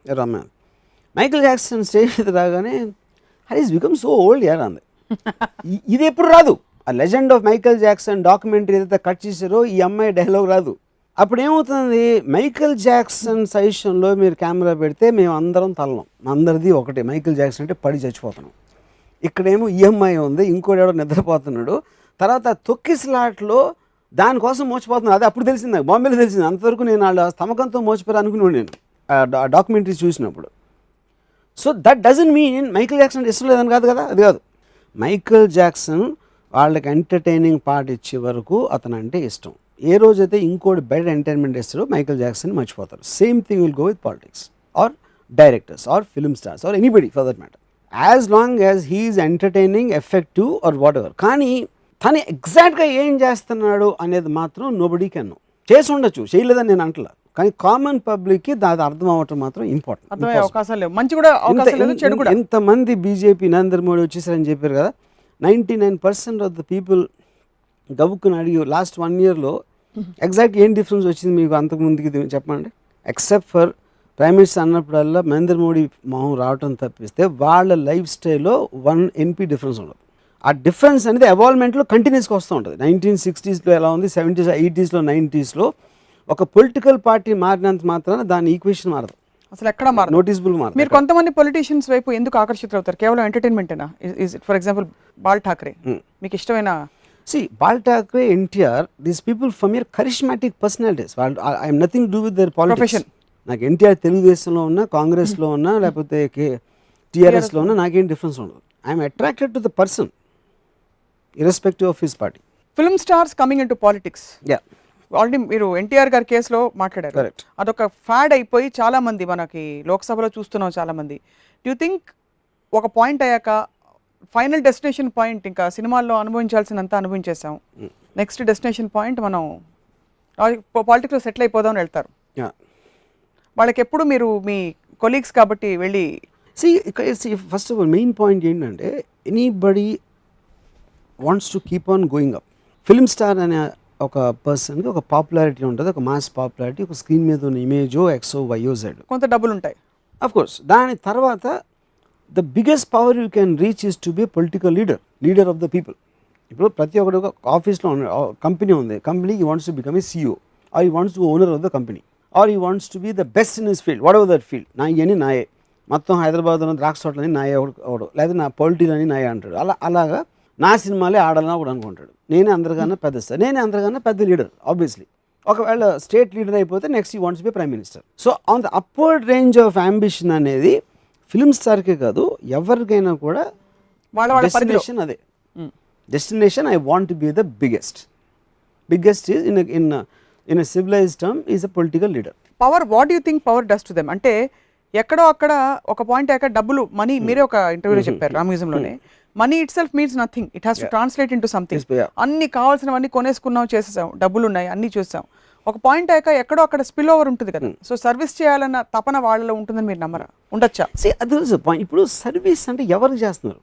ఎవరు అమ్మాయి, మైకేల్ జాక్సన్ స్టేజ్ మీద రాగానే her is become so old యార్ అంది. ఇది ఎప్పుడు రాదు, ఆ legend of Michael Jackson documentary ఏదైతే కట్ చేశారో ఈ అమ్మాయి డైలాగ్ రాదు. అప్పుడు ఏమవుతుంది, మైకేల్ జాక్సన్ సజెషన్లో మీరు కెమెరా పెడితే మేము అందరం తల్లం, అందరిది ఒకటే, మైకేల్ జాక్సన్ అంటే పడి చచ్చిపోతున్నాం. ఇక్కడేమో ఈఎంఐ ఉంది, ఇంకోటి ఎవడో నిద్రపోతున్నాడు, తర్వాత తొక్కిస్లాట్లో దానికోసం మోచిపోతున్నాడు. అది అప్పుడు తెలిసింది నాకు, బాంబేలో తెలిసింది. అంతవరకు నేను వాళ్ళ స్తమకంతో మోచిపోయారు అనుకున్నాను నేను డాక్యుమెంటరీ చూసినప్పుడు. So that doesn't mean Michael Jackson ఇష్టం లేదని కాదు కదా, అది కాదు. మైకేల్ జాక్సన్ వాళ్ళకి ఎంటర్టైనింగ్ పార్ట్ ఇచ్చే వరకు అతను అంటే ఇష్టం. ఏ రోజైతే ఇంకోటి బెటర్ ఎంటర్టైన్మెంట్ ఇస్తారో మైకేల్ జాక్సన్ మర్చిపోతారు. Same thing will go with politics or directors or film stars or anybody for that matter, as long as he is entertaining, effective or whatever. కానీ తను ఎగ్జాక్ట్గా ఏం చేస్తున్నాడు అనేది మాత్రం నోబడీ కెన్ నో. చేసి ఉండొచ్చు, చేయలేదని నేను అంటలా, కానీ కామన్ పబ్లిక్కి దాని అర్థం అవ్వటం మాత్రం ఇంపార్టెంట్. అవకాశాలు లేవు, మంచి కూడా అవకాశం లేదు, చెడు కూడా. ఎంతమంది బీజేపీ నరేంద్ర మోడీ వచ్చేసారని చెప్పారు కదా, 99% ఆఫ్ ద పీపుల్ గబుక్కుని అడిగి లాస్ట్ 1 yearలో ఎగ్జాక్ట్ ఏం డిఫరెన్స్ వచ్చింది మీకు అంతకుముందుకి చెప్పండి. ఎక్సెప్ట్ ఫర్ ప్రైమ్ మినిస్టర్ అన్నప్పుడల్లా నరేంద్ర మోడీ మొహం రావటం తప్పిస్తే వాళ్ళ లైఫ్ స్టైల్లో 1 MP డిఫరెన్స్ ఉండదు. ఆ డిఫరెన్స్ అనేది ఎవాల్వ్మెంట్లో కంటిన్యూస్గా వస్తూ ఉంటుంది. 1960sలో ఎలా ఉంది, 70s, 80sలో, 90sలో ఒక పొలిటికల్ పార్టీ మారినంత మాత్రాన దాని ఈక్వేషన్ మారదు, అసలు ఎక్కడ మారదు, నోటీసబుల్ మారదు. మీరు కొంతమంది పొలిటీషియన్స్ వైపు ఎందుకు ఆకర్షితులవుతారు? కేవలం ఎంటర్టైన్మెంటేనా? ఫర్ ఎగ్జాంపుల్ బాల్ ఠాక్రే మీకు ఇష్టమైన? Bal Thackeray, NTR, these people from your charismatic personalities. వాళ్ళు I am nothing do with their profession. నాకు ఎన్టీఆర్ తెలుగుదేశంలో ఉన్నా, కాంగ్రెస్లో ఉన్నా, లేకపోతే టీఆర్ఎస్లో ఉన్నా నాకేం డిఫరెన్స్ ఉండదు. I'm attracted to the person irrespective of his party. Film stars coming in to politics. Yeah, already మీరు ఎన్టీఆర్ గారి కేసులో మాట్లాడారు, అదొక ఫ్యాడ్ అయిపోయి చాలా మంది మనకి లోక్సభలో చూస్తున్నాం చాలా మంది. డూ యూ థింక్ ఒక పాయింట్ అయ్యాక ఫైనల్ డెస్టినేషన్ పాయింట్ ఇంకా సినిమాల్లో అనుభవించాల్సినంత అనుభవించేసాం, నెక్స్ట్ డెస్టినేషన్ పాయింట్ మనం పాలిటిక్స్లో సెటిల్ అయిపోదామని వెళ్తారు? వాళ్ళకి ఎప్పుడు మీరు మీ కొలీగ్స్ కాబట్టి వెళ్ళి first of all main point ఏంటంటే, anybody wants to keep on going up. Film star అనే ఒక పర్సన్కి ఒక పాపులారిటీ ఉంటుంది, ఒక మాస్ పాపులారిటీ, ఒక స్క్రీన్ మీద ఉన్న ఇమేజో ఎక్సో వైయో జెడ్, కొంత డబ్బులు ఉంటాయి. అఫ్ కోర్స్ దాని తర్వాత the biggest power you can reach is to be political leader of the people. ఇప్పుడు ప్రతి ఒక్కరు ఒక ఆఫీస్లో కంపెనీ ఉంది, కంపెనీకి wants to become a CEO or he wants to owner of the company or he wants to be the best in his field, whatever that field. నా ఇవన్నీ నాయే, మొత్తం హైదరాబాద్లో ద్రాక్ష తోటలని నాయే ఒకడు, లేదా నా పొలిటీలని నాయే అంటాడు. అలాగా నా సినిమాలే ఆడాలని కూడా అనుకుంటాడు. నేనే అందరికన్నా పెద్ద స్టార్, నేనే అందరికన్నా పెద్ద లీడర్. ఆబ్వియస్లీ ఒకవేళ స్టేట్ లీడర్ అయిపోతే నెక్స్ట్ ఈ wants B prime minister. So on the upward range of ambition అనేది ఫిల్మ్ స్టార్కే కాదు ఎవరికైనా కూడా డెస్టినేషన్ అదే. Destination I want to be the biggest is in a civilised term is a political leader. Power, what you think power does to them? అంటే ఎక్కడో అక్కడ ఒక పాయింట్ అక్కడ డబ్బులు, మనీ, మీరే ఒక ఇంటర్వ్యూలో చెప్పారు రామ్యూజియంలోనే, money itself means nothing, it has to translate into something. అన్ని కావాల్సినవన్నీ కొనేసుకున్నాం, చేసేసాం, డబ్బులు ఉన్నాయి, అన్నీ చూసాం. ఒక పాయింట్ అయ్యాక ఎక్కడో అక్కడ స్పిల్ ఓవర్ ఉంటుంది కదా. సో సర్వీస్ చేయాలన్న తపన వాళ్ళలో ఉంటుందని మీరు నమ్మరా? ఉండొచ్చా? అది పాయింట్. ఇప్పుడు సర్వీస్ అంటే ఎవరికి చేస్తున్నారు?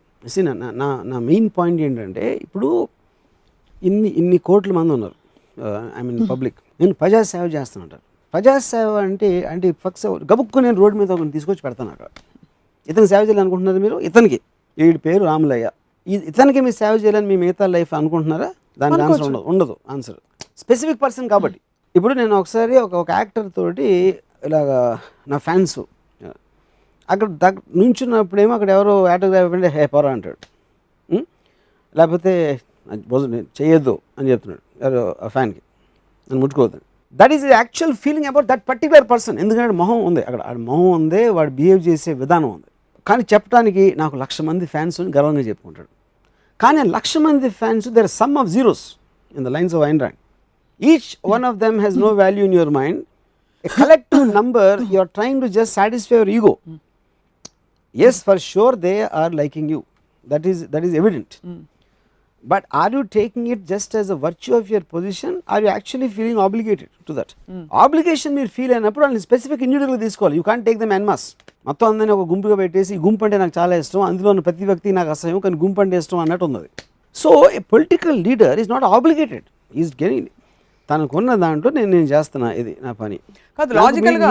నా మెయిన్ పాయింట్ ఏంటంటే, ఇప్పుడు ఇన్ని కోట్ల మంది ఉన్నారు, ఐ మీన్ పబ్లిక్, నేను ప్రజాసేవ చేస్తానంటారు. ప్రజాసేవ అంటే ఫక్స్ గబుక్కు నేను రోడ్డు మీద ఒకరిని తీసుకొచ్చి పెడతాను అక్కడ. ఇతను సేవ చేయాలనుకుంటున్నారు మీరు? ఇతనికి వీడి పేరు రాములయ్య, ఇతనికి మీరు సేవ చేయాలని మీ మిగతా లైఫ్ అనుకుంటున్నారా? దానికి ఆన్సర్ ఉండదు. ఆన్సర్ స్పెసిఫిక్ పర్సన్ కాబట్టి. ఇప్పుడు నేను ఒకసారి ఒక యాక్టర్ తోటి ఇలాగా నా ఫ్యాన్స్ అక్కడ నుంచున్నప్పుడేమో అక్కడ ఎవరో ఆటోగ్రాఫ్ అంటే హే పోరా అంటాడు, లేకపోతే చేయొద్దు అని చెప్తున్నాడు ఎవరో ఆ ఫ్యాన్కి, నన్ను ముట్టుకోవద్దు. That is actual feeling about that particular person. ఎందుకంటే మొహం ఉంది అక్కడ, ఆడ మొహం ఉంది, వాడు బిహేవ్ చేసే విధానం ఉంది. కానీ చెప్పడానికి నాకు 1,00,000 మంది ఫ్యాన్స్ అని గర్వంగా చెప్పుకుంటాడు. కానీ 1,00,000 మంది fans there are some of zeros in the lines of Ayn Rand. Each one of them has no value in your mind. A collective number, you are trying to just satisfy your ego. Yes, for sure they are liking you. That is evident. But are you taking it just as a virtue of your position? Are you actually feeling obligated to that? Obligation మీరు ఫీల్ అయినప్పుడు వాళ్ళని స్పెసిఫిక్ ఇండివిజువల్గా తీసుకోవాలి. You can't take them en masse. మొత్తం అందరినీ ఒక గుంపుగా పెట్టేసి ఈ గుంపు అంటే నాకు చాలా ఇష్టం, అందులో ఉన్న ప్రతి వ్యక్తి నాకు అసహ్యం, కానీ గుంపు అంటే ఇష్టం అన్నట్టు ఉన్నది. So A political leader is not obligated, is getting తనకున్న దాంట్లో నేను చేస్తున్నా, ఇది నా పని కాదు. లాజికల్గా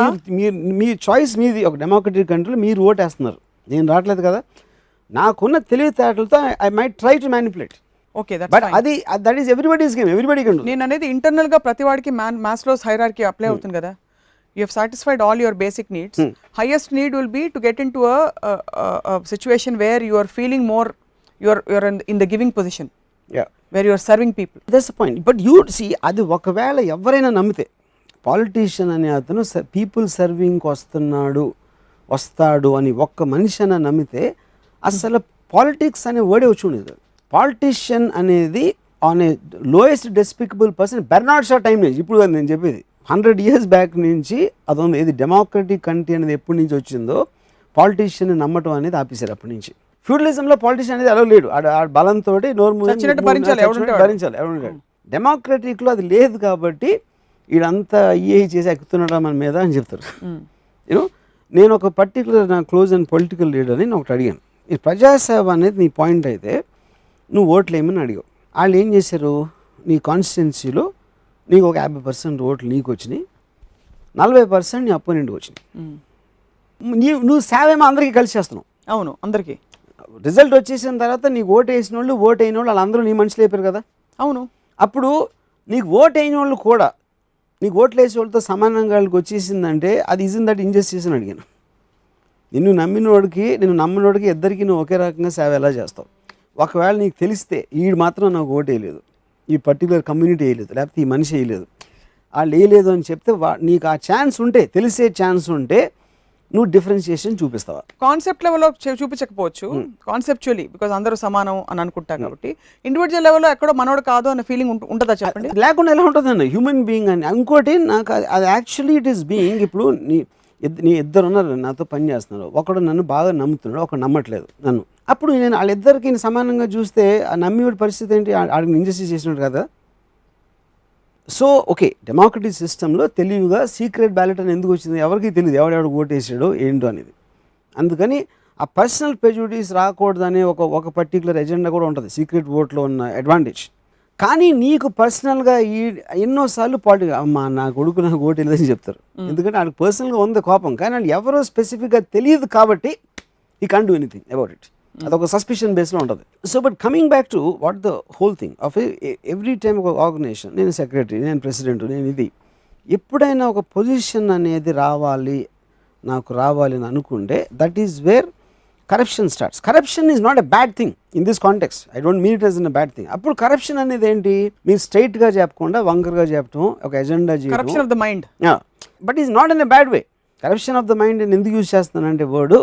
మీ చాయిస్ మీది. ఒక డెమోక్రటిక్ కంట్రీలో మీరు ఓటేస్తున్నారు, నేను రావట్లేదు కదా. నాకున్న తెలివితేటలతో I might try to manipulate. Okay, but that is everybody's game, everybody can do. నేను అనేది ఇంటర్నల్ గా ప్రతి వాడికి మాస్లోస్ హైరార్కీ అప్లై అవుతుంది కదా. You have satisfied all your basic needs. Highest need will be to get in to a situation where you are feeling more, you are in the giving position, where you are serving people. That's the point. But you see, అది ఒకవేళ ఎవరైనా నమ్మితే, పాలిటీషియన్ అనే అతను పీపుల్ సర్వింగ్కి వస్తాడు అని ఒక్క మనిషి అని నమ్మితే అసలు పాలిటిక్స్ అనే వర్డే వచ్చి ఉండేది. పాలిటీషియన్ అనేది on a lowest despicable person. Bernard Shaw time నుంచి, ఇప్పుడు నేను చెప్పేది 100 years బ్యాక్ నుంచి అది ఉంది. ఇది డెమోక్రటిక్ కంట్రీ అనేది ఎప్పటి నుంచి వచ్చిందో పాలిటీషియన్ నమ్మటం అనేది ఆపేశారు అప్పటి నుంచి. ఫ్యూడలిజంలో పాలిటీషియన్ అనేది అలా లేడు, ఆ బలంతో భరించాలి ఎవరు. డెమోక్రటిక్లో అది లేదు కాబట్టి వీడంతా చేసి ఎక్కుతున్నాడా మన మీద అని చెప్తారు. యూనో, నేను ఒక పర్టికులర్ నా క్లోజ్ అండ్ పొలిటికల్ లీడర్ని నేను ఒకటి అడిగాను, ఈ ప్రజాసేవ అనేది నీ పాయింట్ అయితే నువ్వు ఓట్లు ఏమని అడిగావు. వాళ్ళు ఏం చేశారు, నీ కాన్స్టిట్యున్సీలో నీకు ఒక 50% ఓట్లు నీకు వచ్చినాయి, 40% నీ అపోనెంట్కి వచ్చినాయి. నువ్వు సేవ ఏమో అందరికీ కలిసి చేస్తున్నావు. అవును, అందరికీ. రిజల్ట్ వచ్చేసిన తర్వాత నీకు ఓటు వేసిన వాళ్ళు, ఓటు అయిన వాళ్ళు వాళ్ళందరూ నీ మనుషులు అయిపోయారు కదా. అవును. అప్పుడు నీకు ఓటు అయిన వాళ్ళు కూడా నీకు ఓట్లు వేసే వాళ్ళతో సమానంగా వాళ్ళకి వచ్చేసిందంటే అది ఇజన్ దట్ ఇంజస్టిస్ అని అడిగాను. నిన్ను నమ్మినోడికి ఇద్దరికి నువ్వు ఒకే రకంగా సేవ ఎలా చేస్తావు? ఒకవేళ నీకు తెలిస్తే వీడు మాత్రం నాకు ఓటు వేయలేదు, ఈ పర్టికులర్ కమ్యూనిటీ వేయలేదు, లేకపోతే ఈ మనిషి వేయలేదు, వాళ్ళు వేయలేదు అని చెప్తే నీకు ఆ ఛాన్స్ ఉంటే, తెలిసే ఛాన్స్ ఉంటే నువ్వు డిఫరెన్షియేషన్ చూపిస్తావా? కాన్సెప్ట్ లెవెల్లో చూపించకపోవచ్చు, కాన్సెప్చువల్లీ, బికాజ్ అందరూ సమానం అని అనుకుంటాం కాబట్టి. ఇండివిజువల్ లెవెల్లో ఎక్కడో మనోడు కాదు అన్న ఫీలింగ్ ఉంటుందా చెప్పండి? లేకుండా ఎలా ఉంటుందండి హ్యూమన్ బీయింగ్ అని. ఇంకోటి నాకు అది యాక్చువల్లీ ఇట్ ఈస్ బీయింగ్. ఇప్పుడు నీ ఇద్దరు ఉన్నారు నాతో పని చేస్తున్నారు, ఒకడు నన్ను బాగా నమ్ముతున్నాడు, ఒకడు నమ్మట్లేదు నన్ను. అప్పుడు నేను వాళ్ళిద్దరికి సమానంగా చూస్తే ఆ నమ్మివాడి పరిస్థితి ఏంటి? ఆడికి ఇంజస్టిస్ చేసినట్టు కదా. సో ఓకే, డెమోక్రటిక్ సిస్టంలో తెలివిగా సీక్రెట్ బ్యాలెట్ అని ఎందుకు వచ్చింది? ఎవరికి తెలియదు ఎవడెవడు ఓటు వేసాడో ఏంటో అనేది. అందుకని ఆ పర్సనల్ ప్రెజుడిస్ రాకూడదనే ఒక పర్టికులర్ ఎజెండా కూడా ఉంటుంది సీక్రెట్ ఓట్లో ఉన్న అడ్వాంటేజ్. కానీ నీకు పర్సనల్గా ఎన్నోసార్లు పాలిటిక్స్ అమ్మా నా కొడుకు నాకు ఓటు వెళ్ళదని చెప్తారు, ఎందుకంటే వాళ్ళకి పర్సనల్గా ఉంది కోపం, కానీ వాళ్ళు ఎవరో స్పెసిఫిక్గా తెలియదు కాబట్టి ఈ can't do anything about it. అదొక సస్పిషన్ బేస్లో ఉంటుంది. So but coming back to what the whole thing of every time ఒక ఆర్గనైజేషన్, నేను సెక్రటరీ, నేను ప్రెసిడెంట్, నేను ఇది, ఎప్పుడైనా ఒక పొజిషన్ అనేది నాకు రావాలి అని అనుకుంటే that is where corruption starts. Corruption is not a bad thing in this context. I don't mean it as in a bad thing. అప్పుడు కరప్షన్ అనేది ఏంటి, మీరు స్ట్రైట్గా చెప్పకుండా వంకరగా చెప్పడం, ఒక agenda corruption of the mind. But is not in a bad way. Corruption of the mind నేను ఎందుకు యూజ్ చేస్తానంటే వర్డ్,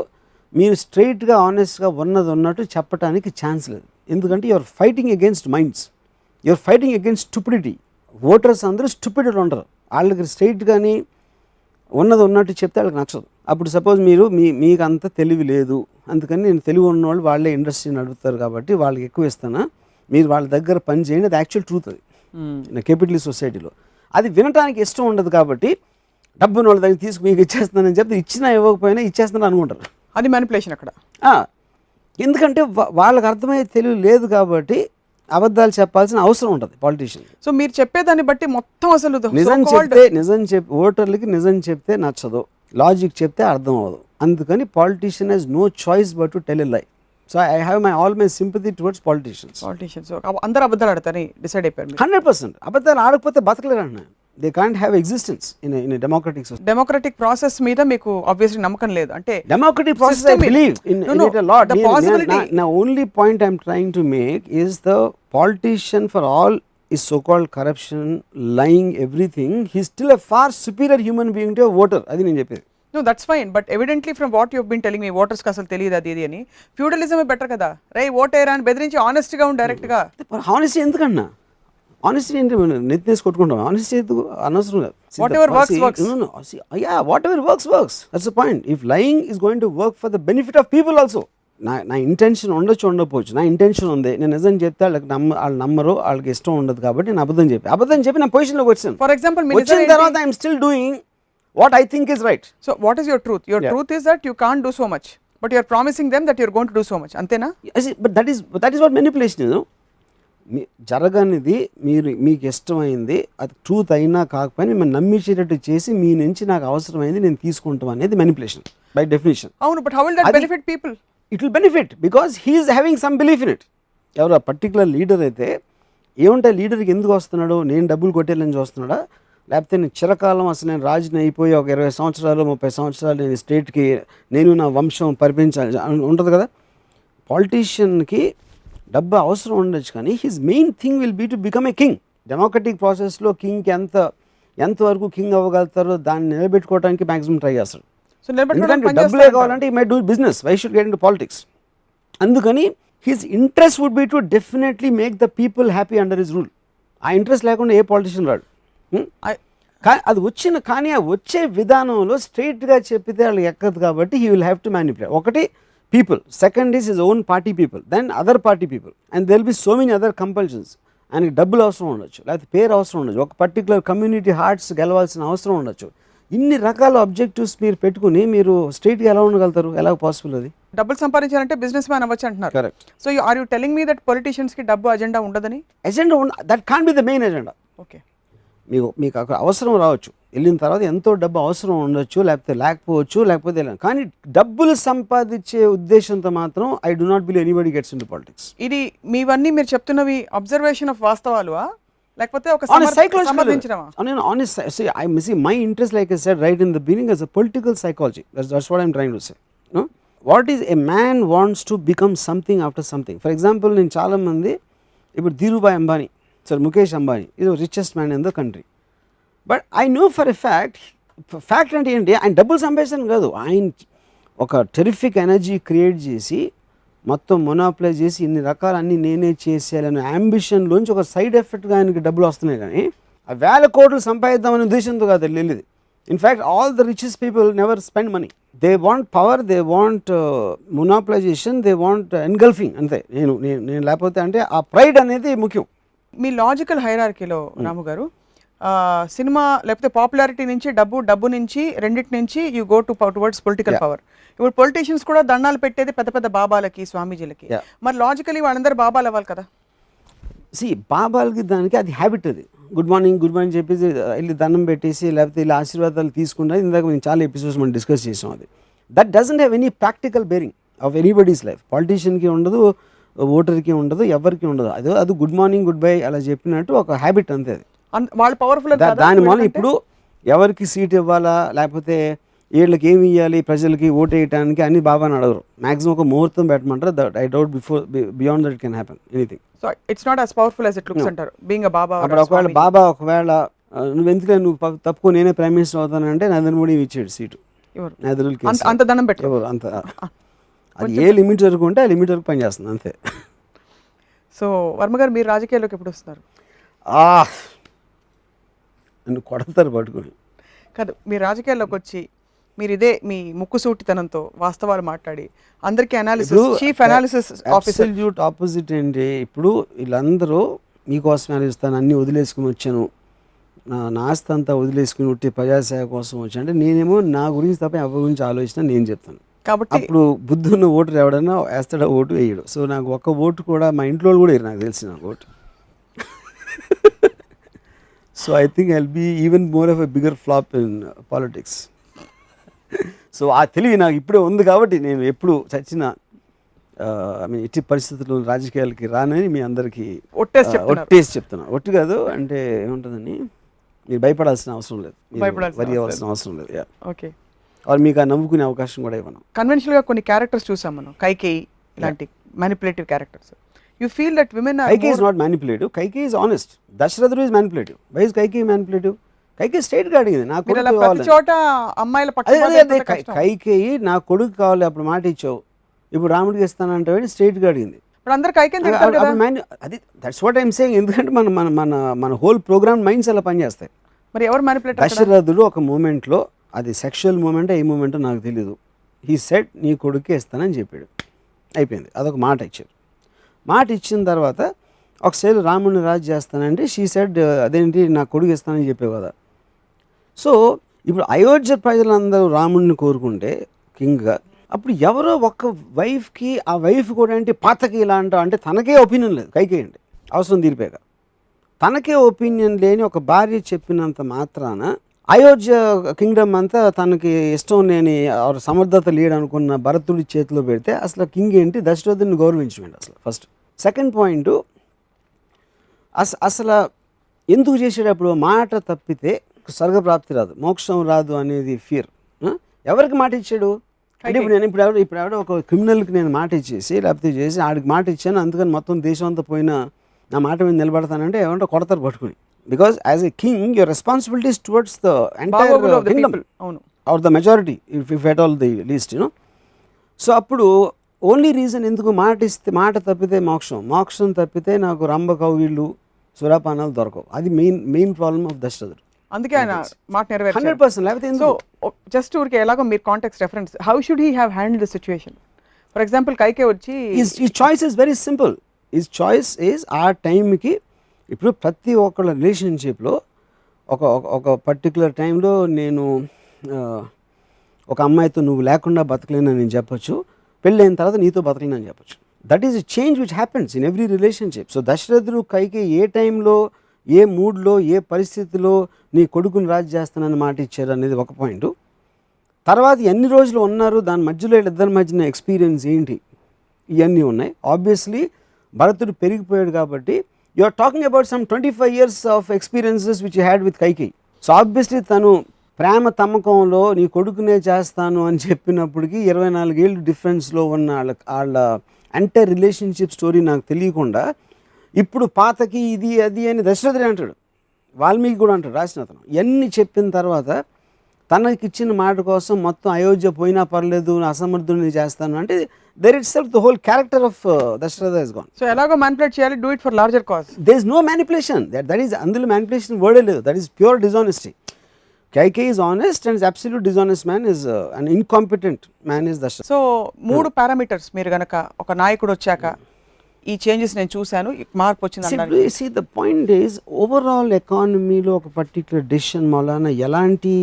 మీరు స్ట్రైట్గా ఆనెస్ట్గా ఉన్నది ఉన్నట్టు చెప్పడానికి ఛాన్స్ లేదు. ఎందుకంటే you're fighting against minds, you're fighting against stupidity. Voters అందరూ స్టూపిడిటీ ఉంటారు, వాళ్ళకి స్ట్రైట్ కానీ ఉన్నది ఉన్నట్టు చెప్తే వాళ్ళకి నచ్చదు. అప్పుడు సపోజ్ మీకు అంత తెలివి లేదు, అందుకని నేను తెలివి ఉన్నవాళ్ళు వాళ్ళే ఇండస్ట్రీ నడుపుతారు కాబట్టి వాళ్ళకి ఎక్కువ ఇస్తానా, మీరు వాళ్ళ దగ్గర పని చేయండి, అది యాక్చువల్ ట్రూత్. అది కేపిటలిస్ట్ సొసైటీలో అది వినటానికి ఇష్టం ఉండదు కాబట్టి డబ్బుని వాళ్ళ దగ్గర తీసుకు మీకు ఇచ్చేస్తున్నానని చెప్తే ఇచ్చినా ఇవ్వకపోయినా ఇచ్చేస్తాను అనుకుంటారు. అది మ్యానిపులేషన్ అక్కడ. ఎందుకంటే వాళ్ళకి అర్థమయ్యే తెలివి లేదు కాబట్టి అబద్ధాలు చెప్పాల్సిన అవసరం ఉంటుంది పాలిటీషియన్. సో మీరు చెప్పేదాన్ని బట్టి మొత్తం అసలు ఓటర్లకి నిజం చెప్తే నచ్చదు, లాజిక్ చెప్తే అర్థం అవ్వదు. అందుకని politician has no choice but to tell a lie. So I have all my sympathy towards politicians. అందరూ అబద్ధాలు ఆడతారని డిసైడ్ అయిపోయారు. 100% అబద్ధాలు ఆడకపోతే బతకలేరు అన్న. They can't have existence in democratic society. Democratic process మీద మీకు ఆబ్వియస్లీ నమ్మకం లేదు అంటే. Democratic process I believe in it a lot. నా only point I am trying to make is the politician for all is so-called corruption, lying, everything, he is still a far superior human being to a voter. Adi nenu cheppedi. No, that's fine, but evidently from what you have been telling me, voters ki asalu teliyadu adi ani. Feudalism better kada. Rai vote ayra ani bedirinchi honest ga und direct ga. Honesty endukanna? Honesty enti netnes kottukuntam. Honesty enduku anavasaram. Whatever works. No. See, yeah, whatever works. That's the point. If lying is going to work for the benefit of people also. నా ఇంటెన్షన్ ఉండకపోవచ్చు, నా ఇంటెన్షన్ ఉంది, నేను నిజం చెప్తే వాళ్ళకి వాళ్ళు నమ్మరు, వాళ్ళకి ఇష్టం ఉండదు కాబట్టి నేను అబద్ధం చెప్పి నా పొజిషన్లోకి వచ్చాను. ఫర్ ఎగ్జాంపుల్ వచ్చిన తర్వాత I'm still doing what I think is right. So what is your truth? Your truth is that you can't do so much but you're promising them that you're going to do so much, అంతేనా? But that is what manipulation is. జరగనిది మీకు ఇష్టమైంది, అది ట్రూత్ అయినా కాకపోయినా మిమ్మల్ని నమ్మించేటట్టు చేసి మీ నుంచి నాకు అవసరమైంది నేను తీసుకుంటాం అనేది మెనిపులేషన్ బై డెఫినేషన్. అవును, but how will that benefit people? It will benefit because he is having some belief in it. ఎవరు ఆ పర్టికులర్ లీడర్ అయితే ఏముంటే లీడర్కి ఎందుకు వస్తున్నాడు, నేను డబ్బులు కొట్టేయాలని చూస్తున్నాడా, లేకపోతే నేను చిరకాలం అసలు నేను రాజుని అయిపోయి ఒక 20 సంవత్సరాలు 30 సంవత్సరాలు నేను స్టేట్కి నేను నా వంశం పరిపించాలి ఉంటుంది కదా. పాలిటీషియన్కి డబ్బు అవసరం ఉండొచ్చు కానీ his main thing will be to become a king. Democratic ప్రాసెస్లో కింగ్కి ఎంతవరకు కింగ్ అవ్వగలుగుతారో దాన్ని నిలబెట్టుకోవడానికి మ్యాక్సిమం ట్రై చేస్తాడు. డబ్బులే కావాలంటే he may do business, why should get in to politics. అందుకని his interest would be to definitely make the people happy under his rule. ఆ ఇంట్రెస్ట్ లేకుండా ఏ పాలిటిషియన్ రాడు. అది కానీ ఆ వచ్చే విధానంలో స్ట్రైట్గా చెప్పితే వాళ్ళకి ఎక్కదు కాబట్టి he will have to manipulate. ఒకటి people, second is his own party people, then other party people, and there will be so many other compulsions. ఆయనకి డబ్బులు అవసరం ఉండొచ్చు, లేకపోతే పేరు అవసరం ఉండొచ్చు, ఒక పర్టికులర్ కమ్యూనిటీ హార్ట్స్ గెలవాల్సిన అవసరం ఉండొచ్చు. ఇన్ని రకాల ఆబ్జెక్టివ్స్ మీరు పెట్టుకుని మీరు స్ట్రైట్గా ఎలా ఉండగలుగుతారు? ఎలా పాసిబుల్? అది డబ్బులు సంపాదించాలంటే బిజినెస్ మ్యాన్ అవ్వచ్చు అంటున్నారు. Correct. So are you telling me that politicians కి డబ్బు అజెండా ఉండదని? Agenda that can be the main agenda. Okay, మీకు అక్కడ అవసరం రావచ్చు, వెళ్ళిన తర్వాత ఎంతో డబ్బు అవసరం ఉండొచ్చు, లేకపోతే కానీ డబ్బులు సంపాదించే ఉద్దేశంతో మాత్రం I do not believe anybody gets in to politics. ఇది మీవన్నీ మీరు చెప్తున్నవి అబ్జర్వేషన్ ఆఫ్ వాస్తవాలు లేకపోతే ఒక సంబంధించినవా? My interest, like I said right in the beginning, is a political psychology. That's what I'm trying to say. No? What is a man wants to become something after something. For example, నేను చాలా మంది ఇప్పుడు Dhirubhai Ambani, Mukesh Ambani is the richest man in the country. But I know for a fact అంటే ఏంటి, ఆయన డబ్బులు సంపాదించడం కాదు, ఆయన ఒక టెరిఫిక్ ఎనర్జీ క్రియేట్ చేసి మొత్తం మొనాప్లై చేసి ఇన్ని రకాల అన్ని నేనే చేసేయాలనే అంబిషన్లోంచి ఒక సైడ్ ఎఫెక్ట్గా ఆయనకి డబ్బులు వస్తున్నాయి. కానీ ఆ 1000 కోట్లు సంపాదిద్దామనే ఉద్దేశంతో కాదు వెళ్ళేది. In fact all the richest people never spend money. They want power, they want monopolization, they want engulfing, అంతే. నేను లేకపోతే అంటే ఆ ప్రైడ్ అనేది ముఖ్యం. మీ లాజికల్ హైరార్కీలో రాము గారు, సినిమా లేకపోతే పాపులారిటీ నుంచి డబ్బు నుంచి రెండింటి నుంచి you go towards political power. ఇప్పుడు పొలిటీషియన్స్ కూడా దండాలు పెట్టేది పెద్ద బాబాలకి, స్వామీజీలకి. మరి లాజికలీ వాళ్ళందరూ బాబాలు అవ్వాలి కదా. బాబాలకి దానికి అది హ్యాబిట్. అది గుడ్ మార్నింగ్ చెప్పేసి వెళ్ళి దండం పెట్టేసి లేకపోతే ఇలా ఆశీర్వాదాలు తీసుకున్నది ఇందాక మేము చాలా ఎపిసోడ్స్ మనం డిస్కస్ చేసాం. అది that doesn't have any practical bearing of anybody's life. పాలిటీషియన్కి ఉండదు, ఓటర్కి ఉండదు, ఎవరికి ఉండదు. అది గుడ్ మార్నింగ్ గుడ్ బై అలా చెప్పినట్టు ఒక హ్యాబిట్ అంతే. అది వాళ్ళు పవర్ఫుల్. దాని వల్ల ఇప్పుడు ఎవరికి సీట్ ఇవ్వాలా, లేకపోతే వీళ్ళకి ఏమి ఇవ్వాలి ప్రజలకి ఓటు వేయడానికి అని బాబాని అడగరు. మ్యాక్సిమం ఒక ముహూర్తం పెట్టమంటారు. That I doubt beyond that it can happen anything. So it's not as powerful as it looks అంటారు బీయింగ్ అ బాబా. అప్పుడు ఒకవేళ బాబా నువ్వు ఎందుకంటే నువ్వు తప్పుకో నేనే ప్రైమ్ మినిస్టర్ అవుతానంటే నరేంద్ర మోడీ ఇచ్చాడు సీటు. అంత ధనం పెట్టు. అంత అది ఏ లిమిట్ వరకు ఉంటే ఆ లిమిట్ వరకు పనిచేస్తుంది అంతే. సో వర్మ గారు మీరు రాజకీయాల్లోకి ఎప్పుడు వస్తున్నారు? నన్ను కొడతారు పట్టుకుని. కాదు, మీరు రాజకీయాల్లోకి వచ్చి మీరు ఇదే మీ ముక్కుసూటితనంతో వాస్తవాలు మాట్లాడి అందరికీ analysis chief analysis officer opposite ఏంటి, ఇప్పుడు వీళ్ళందరూ మీకోసం ఆలోచిస్తాను అన్నీ వదిలేసుకుని వచ్చాను, నా ఆస్తి అంతా వదిలేసుకుని ఉట్టి ప్రజాసేవ కోసం వచ్చాను అంటే నేనేమో నా గురించి తప్ప ఎవరి గురించి ఆలోచన నేను చెప్తాను. కాబట్టి అప్పుడు బుద్ధున్న ఓటు ఎవడన్నా వేస్తాడా, ఓటు వేయడు. సో నాకు ఒక్క ఓటు కూడా మా ఇంట్లో కూడా వేయరు నాకు తెలిసి నాకు vote. So I think I will be even more of a bigger flop in politics. So ఆ తెలివి నాకు ఇప్పుడే ఉంది కాబట్టి నేను ఎప్పుడు చచ్చిన ఐ మీన్ ఎట్టి పరిస్థితుల్లో రాజకీయాలకి రానని మీ అందరికీ ఒట్టేసి చెప్తున్నాను. ఒట్టు కాదు అంటే ఏముంటుందని మీరు భయపడాల్సిన అవసరం లేదు, వరి అవ్వాల్సిన అవసరం లేదు. ఓకే, వాళ్ళు మీకు ఆ నవ్వుకునే అవకాశం కూడా ఇవ్వను. కన్వెన్షనల్గా కొన్ని క్యారెక్టర్స్ చూసాం మనం, కైకేయి ఇలాంటి manipulative characters. You feel that women Kaikeyi is not manipulative, Kaikeyi is honest. దశరథుడు is manipulative. Why is Kaikeyi manipulative? Kaikeyi straight గా అడిగింది నా కొడుకు ప్రతి చోట అమ్మాయిల కైకేయి నా కొడుకు కావాలి అప్పుడు మాట ఇచ్చావు ఇప్పుడు రాముడికి ఇస్తానంటే స్ట్రైట్ గా అడిగింది. ఇప్పుడు అందరు కైకేయి తిడతారు కదా. అది దట్స్ వాట్ ఐఎమ్ సేయింగ్. ఎందుకంటే మన మన మన మన హోల్ ప్రోగ్రామ్ మైండ్స్ అలా పనిచేస్తాయి. మరి ఎవరు మ్యానిపులేట్? దశరథుడు ఒక మూమెంట్లో, అది సెక్షువల్ మూమెంట్ ఏ మూమెంటో నాకు తెలీదు, హీ సెడ్ నీ కొడుకే ఇస్తానని చెప్పాడు, అయిపోయింది. అదొక మాట ఇచ్చారు. మాట ఇచ్చిన తర్వాత ఒకసారి రాముడిని రాజు చేస్తానంటే షీ సెడ్ అదేంటి నా కొడుకు ఇస్తానని చెప్పావు కదా. సో ఇప్పుడు అయోధ్య ప్రజలందరూ రాముడిని కోరుకుంటే కింగ్గా, అప్పుడు ఎవరో ఒక్క వైఫ్కి ఆ వైఫ్ కూడా అంటే పాతకి ఇలా అంటావు అంటే తనకే ఒపీనియన్ లేదు కైకేయి అంటే అవసరం తీరిపోయాక. తనకే ఒపీనియన్ లేని ఒక భార్య చెప్పినంత మాత్రాన అయోధ్య కింగ్డమ్ అంతా తనకి ఇష్టం లేని సమర్థత లేడనుకున్న భరతుడి చేతిలో పెడితే అసలు కింగ్ ఏంటి, దశరథుడిని గౌరవించమండి అసలు ఫస్ట్. సెకండ్ పాయింట్, అసలు ఎందుకు చేసేటప్పుడు మాట తప్పితే స్వర్గప్రాప్తి రాదు, మోక్షం రాదు అనేది ఫియర్. ఎవరికి మాట ఇచ్చాడు అంటే ఇప్పుడు ఎవడో ఒక క్రిమినల్కి నేను మాట ఇచ్చేసి లేకపోతే చేసి ఆడికి మాట ఇచ్చాను అందుకని మొత్తం దేశం అంతా పోయినా నా మాట మీద నిలబడతానంటే ఏమంటే కొడతారు పట్టుకుని. Because as a king your responsibilities towards the entire kingdom or the majority if at all the least you know. So అప్పుడు ఓన్లీ రీజన్ ఎందుకు మాట తప్పితే మోక్షం తప్పితే నాకు రంభ కౌగిళ్ళు సురాపానాలు దొరకవు. అది మెయిన్ ప్రాబ్లమ్ ఆఫ్ దశరథుడు. అందుకే ఆయన మాట నెరవేర్చారు 100%. లేకపోతే సో జస్ట్ ఊరికి ఎలాగో మీరు context reference, how should he have handled the situation? For example Kaikeyi వచ్చి his choice is very simple. His choice is ఆ టైంకి ఇప్పుడు ప్రతి ఒక్కళ్ళ రిలేషన్షిప్లో ఒక పర్టికులర్ టైంలో నేను ఒక అమ్మాయితో నువ్వు లేకుండా బతకలేనని నేను చెప్పొచ్చు, పెళ్ళైన తర్వాత నీతో బతకలేనని చెప్పొచ్చు. That is a change which happens in every relationship. So దశరథుడు కైకేయి ఏ టైంలో ఏ మూడ్లో ఏ పరిస్థితిలో నీ కొడుకుని రాజు చేస్తానని మాట ఇచ్చారు అనేది ఒక పాయింట్. తర్వాత ఎన్ని రోజులు ఉన్నారు దాని మధ్యలో వీళ్ళిద్దరి మధ్యన ఎక్స్పీరియన్స్ ఏంటి ఇవన్నీ ఉన్నాయి. ఆబ్వియస్లీ భరతుడు పెరిగిపోయాడు కాబట్టి you are talking about some 25 years of experiences which you had with Kaikeyi. So obviously తను ప్రేమ తమ్మకంలో నీ కొడుకునే చేస్తాను అని చెప్పినప్పటికీ 24 ఏళ్ళు డిఫరెన్స్లో ఉన్న వాళ్ళ ఎంటైర్ రిలేషన్షిప్ స్టోరీ నాకు తెలియకుండా ఇప్పుడు పాతకి ఇది అది అని దశరథుడే అంటాడు, వాల్మీకి కూడా అంటాడు రాసిన అతను. ఇవన్నీ చెప్పిన తర్వాత తనకి ఇచ్చిన మాట కోసం మొత్తం అయోధ్య పోయినా పర్లేదు అసమర్థుడిని చేస్తాను అంటే there it self the whole character of Dasharatha is gone. So ఎలాగో మ్యానిపులేట్ చేయాలి, do it for larger cause. There is no manipulation, that is అందులో మ్యానిపులేషన్ వర్డే లేదు, that is pure dishonesty. Kaikeyi is honest and is absolute dishonest man, is an incompetent man is Dasharatha. So 3 parameters మీరు గనక ఒక నాయకుడు వచ్చాక ఈ చేంజెస్ నేను చూశాను, మార్పు వచ్చింది అన్నారు. See the point is overall ఎకానమీలో ఒక పర్టికులర్ డెసిషన్ వలన ఎలాంటి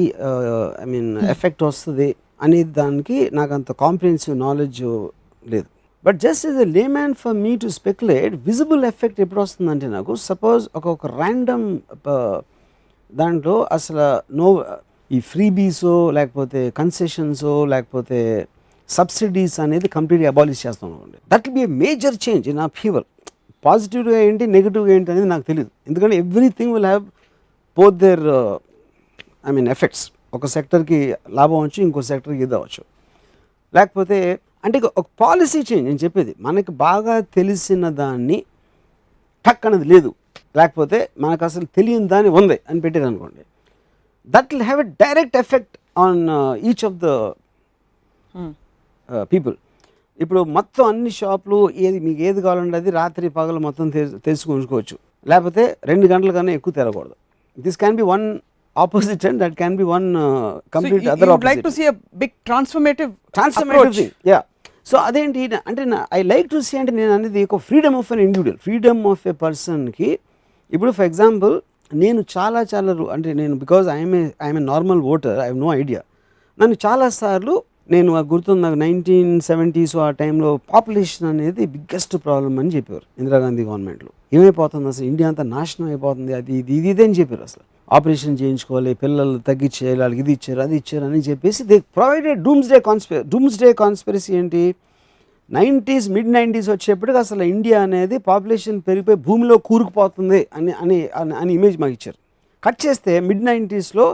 ఐ మీన్ ఎఫెక్ట్ వస్తుంది అనేది దానికి నాకు అంత కాంప్రిహెన్సివ్ నాలెడ్జ్ లేదు. But just as a layman for me to speculate visible effect ఎప్పుడు వస్తుందంటే నాకు సపోజ్ ఒక ర్యాండమ్ దాంట్లో అసలు ఈ ఫ్రీబీసో లేకపోతే కన్సెషన్సో లేకపోతే సబ్సిడీస్ అనేది కంప్లీట్గా అబాలిష్ చేస్తాం అనుకోండి, that will be a major change in upheaval. పాజిటివ్గా ఏంటి నెగిటివ్గా ఏంటి అనేది నాకు తెలియదు, ఎందుకంటే everything will have both their I mean effects. ఒక సెక్టర్కి లాభం అవచ్చు, ఇంకో సెక్టర్కి ఇది అవ్వచ్చు. లేకపోతే అంటే ఒక పాలసీ చేంజ్ నేను చెప్పేది, మనకి బాగా తెలిసిన దాన్ని టక్ అనేది లేదు, లేకపోతే మనకు అసలు తెలియని దాన్ని ఉంది అని పెట్టారు అనుకోండి, that will have a direct effect on each of the people. ఇప్పుడు మొత్తం అన్ని షాపులు మీకు ఏది కావాలంటే అది రాత్రి పగలు మొత్తం తెలుసుకుంచుకోవచ్చు, లేకపోతే 2 గంటల కన్నా ఎక్కువ తెరకూడదు. This can be one opposite and that can be one complete so other you would opposite. like to see a big transformative thing, yeah. So అదేంటి అంటే ఐ లైక్ టు సీ అంటే నేను అనేది ఒక freedom of an individual, freedom of a పర్సన్కి. ఇప్పుడు ఫర్ ఎగ్జాంపుల్ నేను చాలా అంటే నేను because I'm a normal voter, I have no idea. నన్ను చాలాసార్లు నేను గుర్తుంది నాకు 1970s ఆ టైంలో పాపులేషన్ అనేది బిగ్గెస్ట్ ప్రాబ్లం అని చెప్పారు ఇందిరాగాంధీ గవర్నమెంట్లో. ఏమైపోతుంది అసలు ఇండియా అంతా నాశనం అయిపోతుంది, అది ఇది అని చెప్పారు. అసలు ఆపరేషన్ చేయించుకోవాలి, పిల్లలు తగ్గించేయాలి, వాళ్ళకి ఇది ఇచ్చారు అది ఇచ్చారు అని చెప్పేసి దే ప్రొవైడెడ్ డూమ్స్డే కాన్స్పిరసీ ఏంటి, 90s మిడ్ 90s వచ్చేప్పటికి అసలు ఇండియా అనేది పాపులేషన్ పెరిగిపోయి భూమిలో కూరుకుపోతుంది అని ఇమేజ్ మాకు ఇచ్చారు. కట్ చేస్తే మిడ్ 90sలో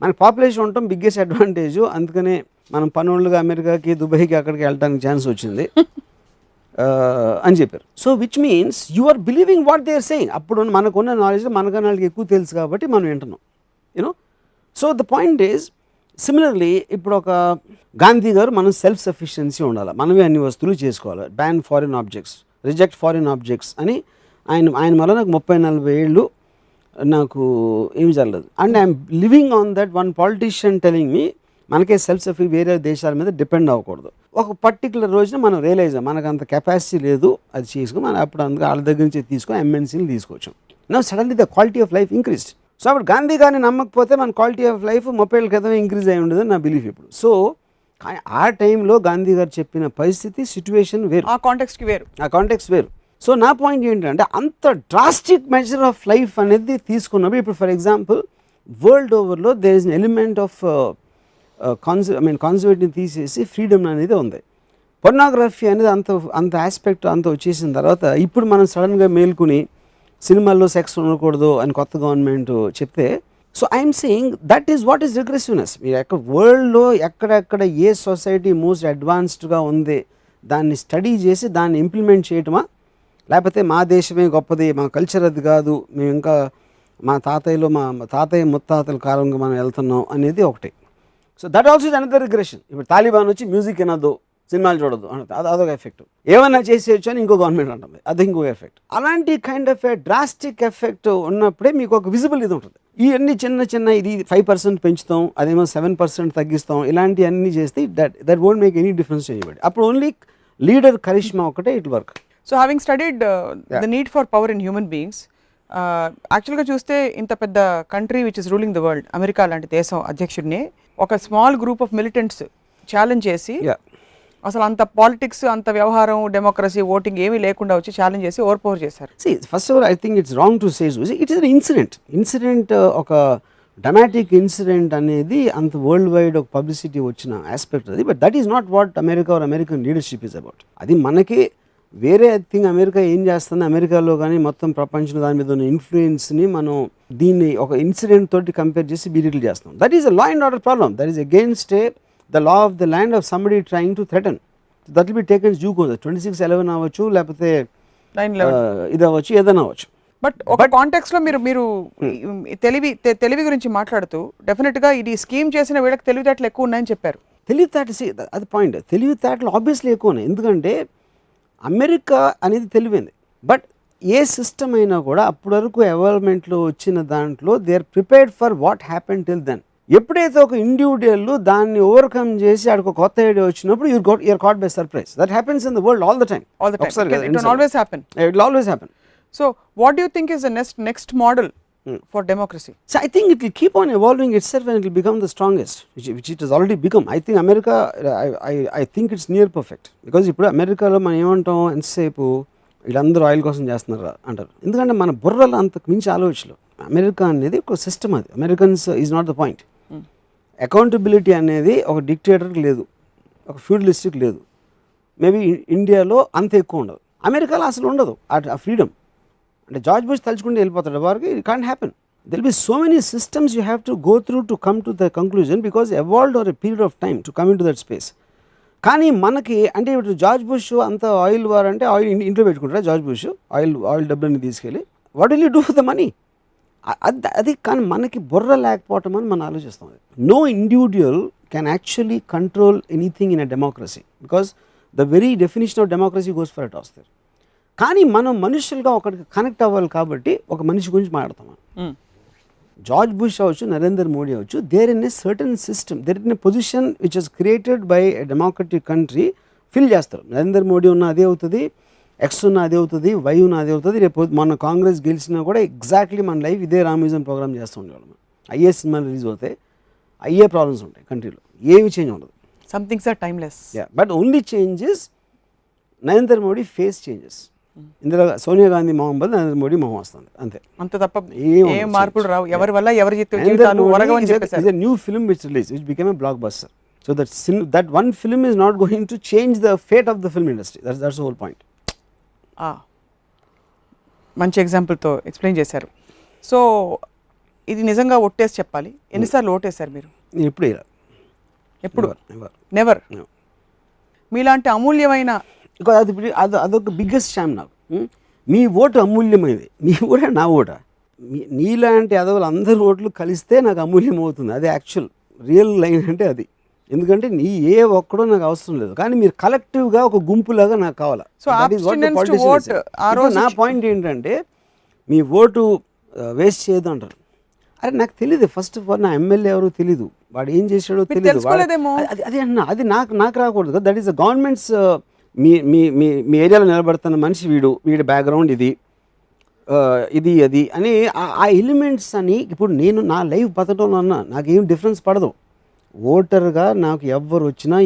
మనకి పాపులేషన్ ఉండటం బిగ్గెస్ట్ అడ్వాంటేజ్, అందుకనే మనం పనులుగా అమెరికాకి దుబాయ్కి అక్కడికి వెళ్ళడానికి ఛాన్స్ వచ్చింది అని చెప్పారు. So which means you are believing what they are saying. అప్పుడు మనకున్న నాలెడ్జ్ మనకన్నా వాళ్ళకి ఎక్కువ తెలుసు కాబట్టి మనం వింటున్నాం, you know. So the point is similarly ఇప్పుడు ఒక గాంధీ గారు మనం సెల్ఫ్ సఫిషియన్సీ ఉండాలి, మనమే అన్ని వస్తువులు చేసుకోవాలి, ban foreign objects, reject foreign objects అని ఆయన వల్ల నాకు 30-40 ఏళ్ళు నాకు ఏమి జరగలేదు. And I'm living on that one politician telling me మనకే సెల్ఫ్ సఫీ వేరే దేశాల మీద డిపెండ్ అవ్వకూడదు. ఒక పర్టికులర్ రోజున మనం రియలైజ్ మనకు అంత కెపాసిటీ లేదు అది చేసుకుని మనం అప్పుడు అందుకు వాళ్ళ దగ్గర నుంచి తీసుకొని ఎంఎన్సీని తీసుకొచ్చాం. నా suddenly the quality of life increased. So అప్పుడు గాంధీ గారిని నమ్మకపోతే మన క్వాలిటీ ఆఫ్ లైఫ్ 30 ఏళ్ళ క్రితమే ఇంక్రీజ్ అయి ఉండదు నా బిలీఫ్ ఇప్పుడు. సో ఆ టైంలో గాంధీ గారు చెప్పిన పరిస్థితి సిచ్యువేషన్ వేరు, ఆ కాంటెక్స్ట్ వేరు. సో నా పాయింట్ ఏంటంటే అంత డ్రాస్టిక్ మెజర్ ఆఫ్ లైఫ్ అనేది తీసుకున్నప్పుడు ఇప్పుడు ఫర్ ఎగ్జాంపుల్ వరల్డ్ ఓవర్లో there is an element of conservative తీసేసి ఫ్రీడమ్ అనేది ఉంది. పొర్నోగ్రఫీ అనేది అంత ఆస్పెక్ట్ అంత వచ్చేసిన తర్వాత ఇప్పుడు మనం సడన్గా మేల్కొని సినిమాల్లో సెక్స్ ఉండకూడదు అని కొత్త గవర్నమెంట్ చెప్తే, so I'm saying that is what is రిగ్రెసివ్నెస్. మీరు వరల్డ్లో ఎక్కడెక్కడ ఏ సొసైటీ మోస్ట్ అడ్వాన్స్డ్గా ఉంది దాన్ని స్టడీ చేసి దాన్ని ఇంప్లిమెంట్ చేయటమా, లేకపోతే మా దేశమే గొప్పది, మా కల్చర్ అది కాదు, మేము ఇంకా మా తాతయ్య ముత్తాతల కాలంగా మనం వెళ్తున్నాం అనేది ఒకటి. So that also is another regression. ఇప్పుడు తాలిబాన్ వచ్చి మ్యూజిక్ వినొద్దు, సినిమాలు చూడొద్దు అంటే అదొక ఎఫెక్ట్, ఏమన్నా చేసేయచ్చు అని ఇంకో గవర్నమెంట్ అంటుంది, అది ఇంకో ఎఫెక్ట్. అలాంటి kind of A drastic effect ఉన్నప్పుడే మీకు ఒక విజిబుల్ ఇది ఉంటుంది. ఇవన్నీ చిన్న ఇది 5% పెంచుతాం, అదేమో 7% తగ్గిస్తాం, ఇలాంటివన్నీ చేస్తే that won't make any difference anybody. అప్పుడు ఓన్లీ లీడర్ కరిష్మా ఒకటే it work. So having studied the need for power in human beings, యాక్చువల్గా చూస్తే ఇంత పెద్ద country which is ruling the world, America లాంటి దేశం అధ్యక్షుడిని ఒక small group of militants challenge చేసి అసలు అంత పాలిటిక్స్ అంత వ్యవహారం డెమోక్రసీ ఓటింగ్ ఏమీ లేకుండా వచ్చి ఛాలెంజ్ చేసి ఓవర్ పవర్ చేశారు. First of all I think it's wrong to say it is an incident ఒక డ్రమాటిక్ ఇన్సిడెంట్ అనేది అంత వరల్డ్ వైడ్ ఒక పబ్లిసిటీ వచ్చిన ఆస్పెక్ట్ అది. But that is not what America or American leadership is about. అది మనకి వేరే థింగ్. అమెరికా ఏం చేస్తుంది, అమెరికాలో కానీ మొత్తం ప్రపంచంలో దాని మీద ఉన్న ఇన్ఫ్లుయెన్స్ని మనం దీన్ని ఒక ఇన్సిడెంట్ తోటి కంపేర్ చేసి బీరిట్లు చేస్తాం. That is a law and order problem. That is against the law of the land of somebody trying to threaten. That will be taken due course. 26/11 అవ్వచ్చు, లేకపోతే 9/11 ఇది అవ్వచ్చు, ఏదైనా అవ్వచ్చు. బట్ ఒక కాంటెక్స్లో మీరు తెలివి గురించి మాట్లాడుతూ డెఫినెట్గా ఇది స్కీమ్ చేసిన వీళ్ళకి తెలివితేటలు ఎక్కువ ఉన్నాయని చెప్పారు. తెలివితేటలు అది పాయింట్. తెలివితేటలు ఆబ్వియస్లీ ఎక్కువ ఉన్నాయి, ఎందుకంటే అమెరికా అనేది తెలివైంది. బట్ ఏ సిస్టమ్ అయినా కూడా అప్పటి వరకు డెవలప్మెంట్లో వచ్చిన దాంట్లో they are prepared for what happen till then. ఎప్పుడైతే ఒక ఇండివిజువల్ దాన్ని ఓవర్కమ్ చేసి ఆడికి ఒక కొత్త ఐడియా వచ్చినప్పుడు you're caught by surprise. That happens in the world all the time. It will always happen. So what do you think is the next model for democracy? So I think it will keep on evolving itself and it will become the strongest, which it has already become. I think America, I think it's near perfect. Because ఇప్పుడు అమెరికాలో మనం ఏమంటాం, ఎంతసేపు వీళ్ళందరూ ఆయిల్ కోసం చేస్తున్నారు అంటారు. ఎందుకంటే మన బుర్రలు అంతకు మించి ఆలోచనలు. అమెరికా అనేది ఒక సిస్టమ్, అది Americans is not the point. Accountability అనేది ఒక డిక్టేటర్కి లేదు, ఒక ఫ్యూడలిస్ట్కి లేదు. మేబీ ఇండియాలో అంత ఎక్కువ ఉండదు, అమెరికాలో అసలు ఉండదు ఆ ఫ్రీడమ్. అంటే జార్జ్ బుష్ తలుచుకుంటే వెళ్ళిపోతాడు, వారికి it can't happen. there will be so many systems you have to go through to come to the conclusion because evolved over a period of time to come into that space. కానీ మనకి అంటే ఇప్పుడు జార్జ్ బుష్ అంత ఆయిల్ వార్ అంటే ఆయిల్ ఇంట్లో పెట్టుకుంటారా జార్జ్ బుష్ ఆయిల్ డబ్బులని తీసుకెళ్ళి what will you do for the money అది కానీ మనకి బుర్ర లేకపోవటం అని మనం ఆలోచిస్తాం. No individual can actually control anything in a democracy because the very definition of democracy goes for a toss there. కానీ మనం మనుషులుగా ఒకరికి కనెక్ట్ అవ్వాలి కాబట్టి ఒక మనిషి గురించి మాట్లాడతాం. జార్జ్ బుష్ అవ్వచ్చు, నరేంద్ర మోడీ అవ్వచ్చు, they're in a certain system, they're in a position which is created by a democratic country fill చేస్తారు. నరేంద్ర మోడీ ఉన్న అదే అవుతుంది, ఎక్స్ ఉన్న అదే అవుతుంది, వై ఉన్న అదే అవుతుంది. రేపు మన కాంగ్రెస్ గెలిచినా కూడా ఎగ్జాక్ట్లీ మన లైఫ్ ఇదే రామ్యూజియం ప్రోగ్రామ్ చేస్తూ ఉండేవాళ్ళం. అయ్యే సినిమాలు రిలీజ్ అవుతాయి, అయ్యే ప్రాబ్లమ్స్ ఉంటాయి కంట్రీలో, ఏమి చేంజ్ ఉండదు. Somethings are timeless. But only changes Narendra Modi face changes. ఇందులో సోనియా గాంధీ మొహం బదులు నరేంద్ర మోడీ మొహం వస్తుంది అంతే. అంత తప్ప ఏం మార్పులు రావు. ఎవరి వల్ల ఎవరి జీవితాలు ఒరగవని చెప్పేసారు. It's a new film which released, which became a blockbuster. So that one film is not going to change the fate of the film industry. That's the whole point. మంచి ఎగ్జాంపుల్తో ఎక్స్ప్లెయిన్ చేశారు. సో ఇది నిజంగా ఒట్టేసి చెప్పాలి, ఎన్నిసార్లు ఓటేశారు మీరు? ఎప్పుడు ఎప్పుడు? నెవర్. మీలాంటి అమూల్యమైన అదొక బిగ్గెస్ట్ స్కామ్ నాకు. మీ ఓటు అమూల్యమైనది, మీ ఓట నా ఓట, నీలాంటి అదవులు అందరి ఓట్లు కలిస్తే నాకు అమూల్యం అవుతుంది. అది యాక్చువల్ రియల్ లైన్ అంటే అది. ఎందుకంటే నీ ఏ ఒక్కడో నాకు అవసరం లేదు, కానీ మీరు కలెక్టివ్గా ఒక గుంపులాగా నాకు కావాలా. సో నా పాయింట్ ఏంటంటే మీ ఓటు వేస్ట్ చేయదు అంటారు. అరే నాకు తెలియదు, ఫస్ట్ ఆఫ్ ఆల్ నా ఎమ్మెల్యే ఎవరో తెలీదు, వాడు ఏం చేశాడో తెలియదు. అది అన్నా అది నాకు రాకూడదు కదా. That is the governments. మీ ఏరియాలో నిలబడుతున్న మనిషి వీడి బ్యాక్గ్రౌండ్ ఇది అది అని ఆ ఎలిమెంట్స్ అని. ఇప్పుడు నేను నా లైఫ్ బతకడంలో అన్నా నాకేం డిఫరెన్స్ పడదు. ఓటర్గా నాకు ఎవ్వరు వచ్చినా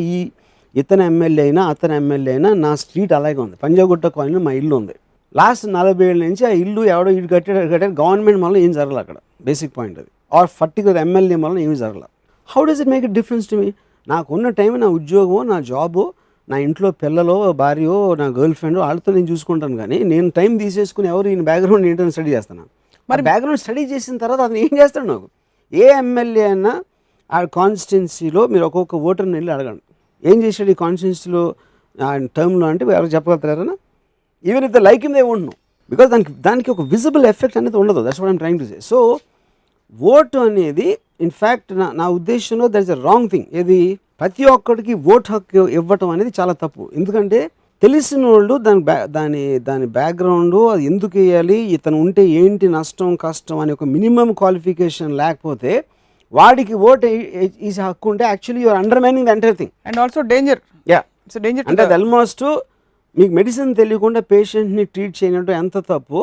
ఇతను ఎమ్మెల్యే అయినా అతను ఎమ్మెల్యే అయినా నా స్ట్రీట్ అలాగే ఉంది. పంజాగుట్ట కాలనీలో మా ఇల్లు ఉంది. లాస్ట్ 40 ఏళ్ళ నుంచి ఆ ఇల్లు ఎవడో ఇటు కట్టాడు గవర్నమెంట్ వల్ల ఏం జరగలేదు అక్కడ. బేసిక్ పాయింట్ అది. ఆర్ పర్టికులర్ ఎమ్మెల్యే వల్ల ఏమి జరగలేదు. How does it make it difference to me? నాకున్న టైం, నా ఉద్యోగం, నా జాబు, నా ఇంట్లో పిల్లలో, భార్యో, నా గర్ల్ ఫ్రెండ్, వాళ్ళతో నేను చూసుకుంటాను. కానీ నేను టైం తీసేసుకుని ఎవరు ఈయన బ్యాక్గ్రౌండ్ ఏంటని స్టడీ చేస్తాను. మరి బ్యాక్గ్రౌండ్ స్టడీ చేసిన తర్వాత అతను ఏం చేస్తాడు నాకు? ఏ ఎమ్మెల్యే అయినా ఆ కాన్స్టిట్యున్సీలో మీరు ఒక్కొక్క ఓటర్ని వెళ్ళి అడగండి, ఏం చేశాడు ఈ కాన్స్టిట్యున్సీలో టర్మ్లో అంటే ఎవరు చెప్పగలుగుతారా? Even if the like him they won't know, because దానికి ఒక విజిబుల్ ఎఫెక్ట్ అనేది ఉండదు. That's what I'm trying to say. So vote అనేది ఇన్ఫ్యాక్ట్ నా ఉద్దేశంలో that is a wrong thing. ఇది ప్రతి ఒక్కడికి ఓటు హక్కు ఇవ్వటం అనేది చాలా తప్పు. ఎందుకంటే తెలిసిన వాళ్ళు దాని బ్యాక్గ్రౌండ్, అది ఎందుకు వేయాలి, ఇతను ఉంటే ఏంటి నష్టం కష్టం అని ఒక మినిమం క్వాలిఫికేషన్ లేకపోతే వాడికి ఓటు ఈసే హక్కు ఉంటే actually you're undermining the entire thing. And also danger. It's danger. అంటే అది ఆల్మోస్ట్ మీకు మెడిసిన్ తెలియకుండా పేషెంట్ని ట్రీట్ చేయనట్టు ఎంత తప్పు,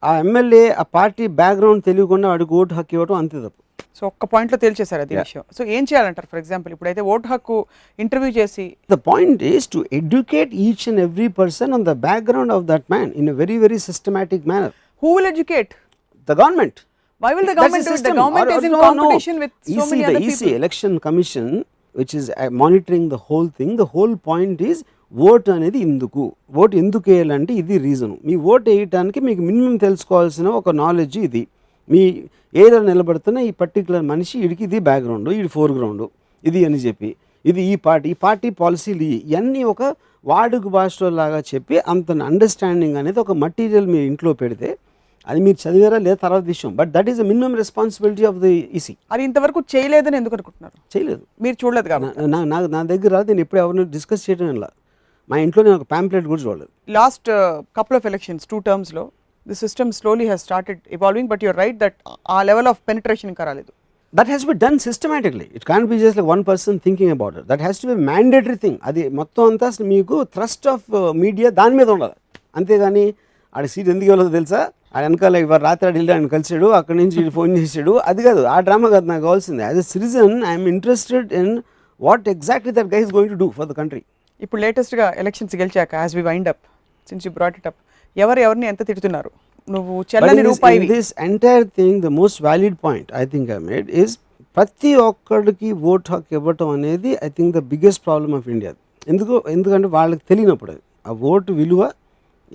ఆ ఎమ్మెల్యే ఆ పార్టీ బ్యాక్గ్రౌండ్ తెలియకుండా వాడికి ఓటు హక్కు ఇవ్వడం అంతే తప్పు. సో ఒక్క పాయింట్లో తేల్చేశారు అది విషయం. సో ఏం చేయాలంటారు? ఫర్ ఎగ్జాంపుల్ ఇప్పుడైతే ఓటు హక్కు ఇంటర్వ్యూ చేసి, the point is to educate each and every person on the background of that man in a very very systematic manner. Who will educate? The government. Why will the government do it? The government is in competition with so many other people. The election commission which is monitoring the whole thing, the whole point is vote అనేది ఎందుకు, ఓటు ఎందుకు వేయాలంటే ఇది రీజను. మీ ఓటు వేయటానికి మీకు మినిమం తెలుసుకోవాల్సిన ఒక నాలెడ్జ్ ఇది. మీ ఏరియాలో నిలబడుతున్న ఈ పర్టికులర్ మనిషి వీడికి ఇది బ్యాక్గ్రౌండ్, వీడి ఫోర్గ్రౌండ్ ఇది అని చెప్పి, ఇది ఈ పార్టీ పాలసీలు ఇవన్నీ ఒక వాడుక భాషలో లాగా చెప్పి అంత అండర్స్టాండింగ్ అనేది ఒక మటీరియల్ మీరు ఇంట్లో పెడితే అది మీరు చదివారా లేదా తర్వాత విషయం. But that is the minimum responsibility of the EC. అది ఇంతవరకు చేయలేదని ఎందుకు అనుకుంటున్నారు? చేయలేదు, మీరు చూడలేదు కాబట్టి. నా దగ్గర నేను ఎప్పుడు ఎవరిని డిస్కస్ చేయడం ఇలా, మా ఇంట్లో నేను ఒక ప్యాంప్లెట్ కూడా చూడలేదు. లాస్ట్ కపుల్ ఆఫ్ ఎలక్షన్స్ 2 termsలో the system slowly has started evolving, but you're right that ఆ లెవెల్ ఆఫ్ పెనిట్రేషన్ ఇంకా రాలేదు. That has to be done systematically. It can't be just like one person thinking about it. That has to be a mandatory thing. అది మొత్తం అంతా మీకు థ్రస్ట్ ఆఫ్ మీడియా దాని మీద ఉండాలి. అంతేగాని ఆడ సీట్ ఎందుకు ఇవ్వలేదో తెలుసా, ఆడ వెనకాల ఇవాళ రాత్రి వెళ్ళి ఆయన కలిసాడు, అక్కడి నుంచి ఫోన్ చేసాడు, అది కాదు, ఆ డ్రామా కాదు నాకు కావాల్సింది. As a citizen I'm interested in what exactly that guy is going to do for the country. ఇప్పుడు లేటెస్ట్గా ఎలక్షన్స్ గెలిచాక as we wind up, since you brought it up, ఎవరిని ఎంత తిడుతున్నారు? నువ్వు చెల్లని రూపాయి. This entire thing the most valid point I think I made is ప్రతి ఒక్కడికి ఓట్ హక్కు ఇవ్వటం అనేది I think the biggest problem of India. ఎందుకంటే వాళ్ళకి తెలియనప్పుడు అది ఆ ఓటు విలువ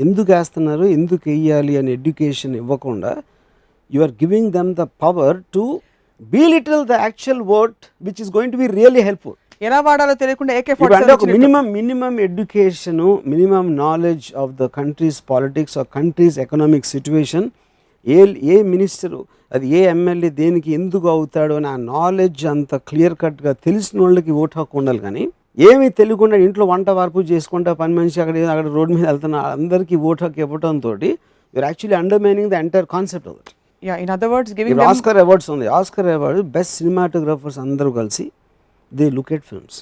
ఎందుకు వేస్తున్నారు, ఎందుకు వెయ్యాలి అని ఎడ్యుకేషన్ ఇవ్వకుండా you are giving them the power to belittle the actual vote which is going to be really helpful. ఎలా వాడాలో తెలియకుండా ఇప్పుడు అంటే ఒక AK-47 minimum education, minimum knowledge of the country's politics or country's economic situation, a minister అది ఏ ఎమ్మెల్యే దేనికి ఎందుకు అవుతాడు అని ఆ నాలెడ్జ్ అంత క్లియర్ కట్గా తెలిసిన వాళ్ళకి ఓటు హక్కు ఉండాలి. కానీ ఏమీ తెలియకుండా ఇంట్లో వంట వార్పు చేసుకుంటా పని మనిషి అక్కడ రోడ్డు మీద వెళ్తున్న అందరికీ ఓటు హక్కు ఇవ్వడంతో you're actually undermining the entire concept of it. Yeah, in other words giving ఇప్పుడు ఆస్కర్ అవార్డ్స్ ఉంది. ఆస్కర్ అవార్డు బెస్ట్ సినిమాటోగ్రాఫర్స్ అందరూ కలిసి దే లుక్ ఎట్ ఫిల్మ్స్.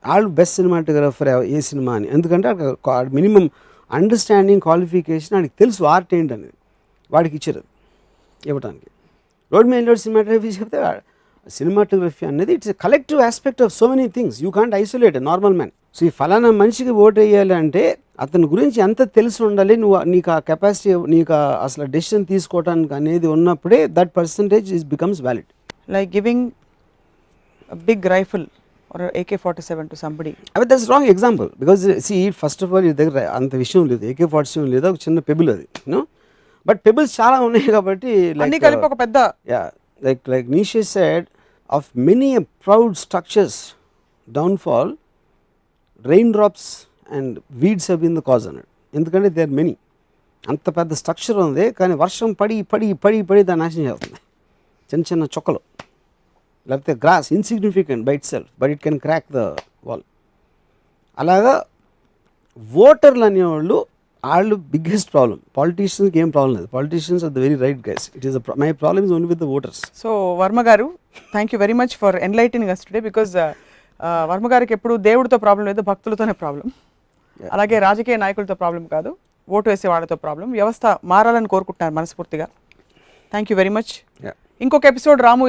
వాళ్ళు బెస్ట్ సినిమాటోగ్రాఫర్ ఏ సినిమా అని, ఎందుకంటే మినిమం అండర్స్టాండింగ్ క్వాలిఫికేషన్ వాడికి తెలుసు ఆర్ట్ ఏంటి అనేది, వాడికి ఇచ్చారు ఇవ్వడానికి. రోడ్ మీద సినిమాటోగ్రఫీ చెప్తే సినిమాటోగ్రఫీ అనేది it's collective aspect of so many things, you can't isolate normal man. So ఈ ఫలానా మనిషికి ఓటు వేయాలి అంటే అతని గురించి ఎంత తెలిసి ఉండాలి, నీకు ఆ కెపాసిటీ, నీకు అసలు డెసిషన్ తీసుకోవడానికి అనేది ఉన్నప్పుడే that percentage is becomes valid. like giving a big rifle or a AK-47 to somebody. అవి that's wrong example because C first of all ఈ దగ్గర అంత విషయం లేదు, AK-47 లేదు, ఒక చిన్న పెబుల్ అది, యూనో. బట్ పెబుల్స్ చాలా ఉన్నాయి కాబట్టి అన్ని కలిపి ఒక పెద్ద like Nietzsche said, of many a proud structures downfall, raindrops and weeds have been the cause అన్నాడు. ఎందుకంటే దే ఆర్ మెనీ, అంత పెద్ద స్ట్రక్చర్ ఉంది కానీ వర్షం పడి పడి పడి పడి దాన్ని నాశనం చేస్తుంది. చిన్న చిన్న చొక్కలు, లేకపోతే grass insignificant by it self but it can crack the wall. అలాగా ఓటర్లు అనేవాళ్ళు వాళ్ళు బిగ్గెస్ట్ ప్రాబ్లం. పాలిటీషియన్స్కి ఏం ప్రాబ్లం లేదు, politicians are the very right guys. It is my problem is only with the voters. So Varma garu, thank you very much for enlightening us today, because Varma గారికి ఎప్పుడు దేవుడితో ప్రాబ్లం లేదు, భక్తులతోనే ప్రాబ్లం. అలాగే రాజకీయ నాయకులతో ప్రాబ్లం కాదు, ఓటు వేసే వాళ్ళతో ప్రాబ్లం. వ్యవస్థ మారాలని కోరుకుంటున్నారు మనస్ఫూర్తిగా. Thank you very much. ఇంకొక ఎపిసోడ్ రాము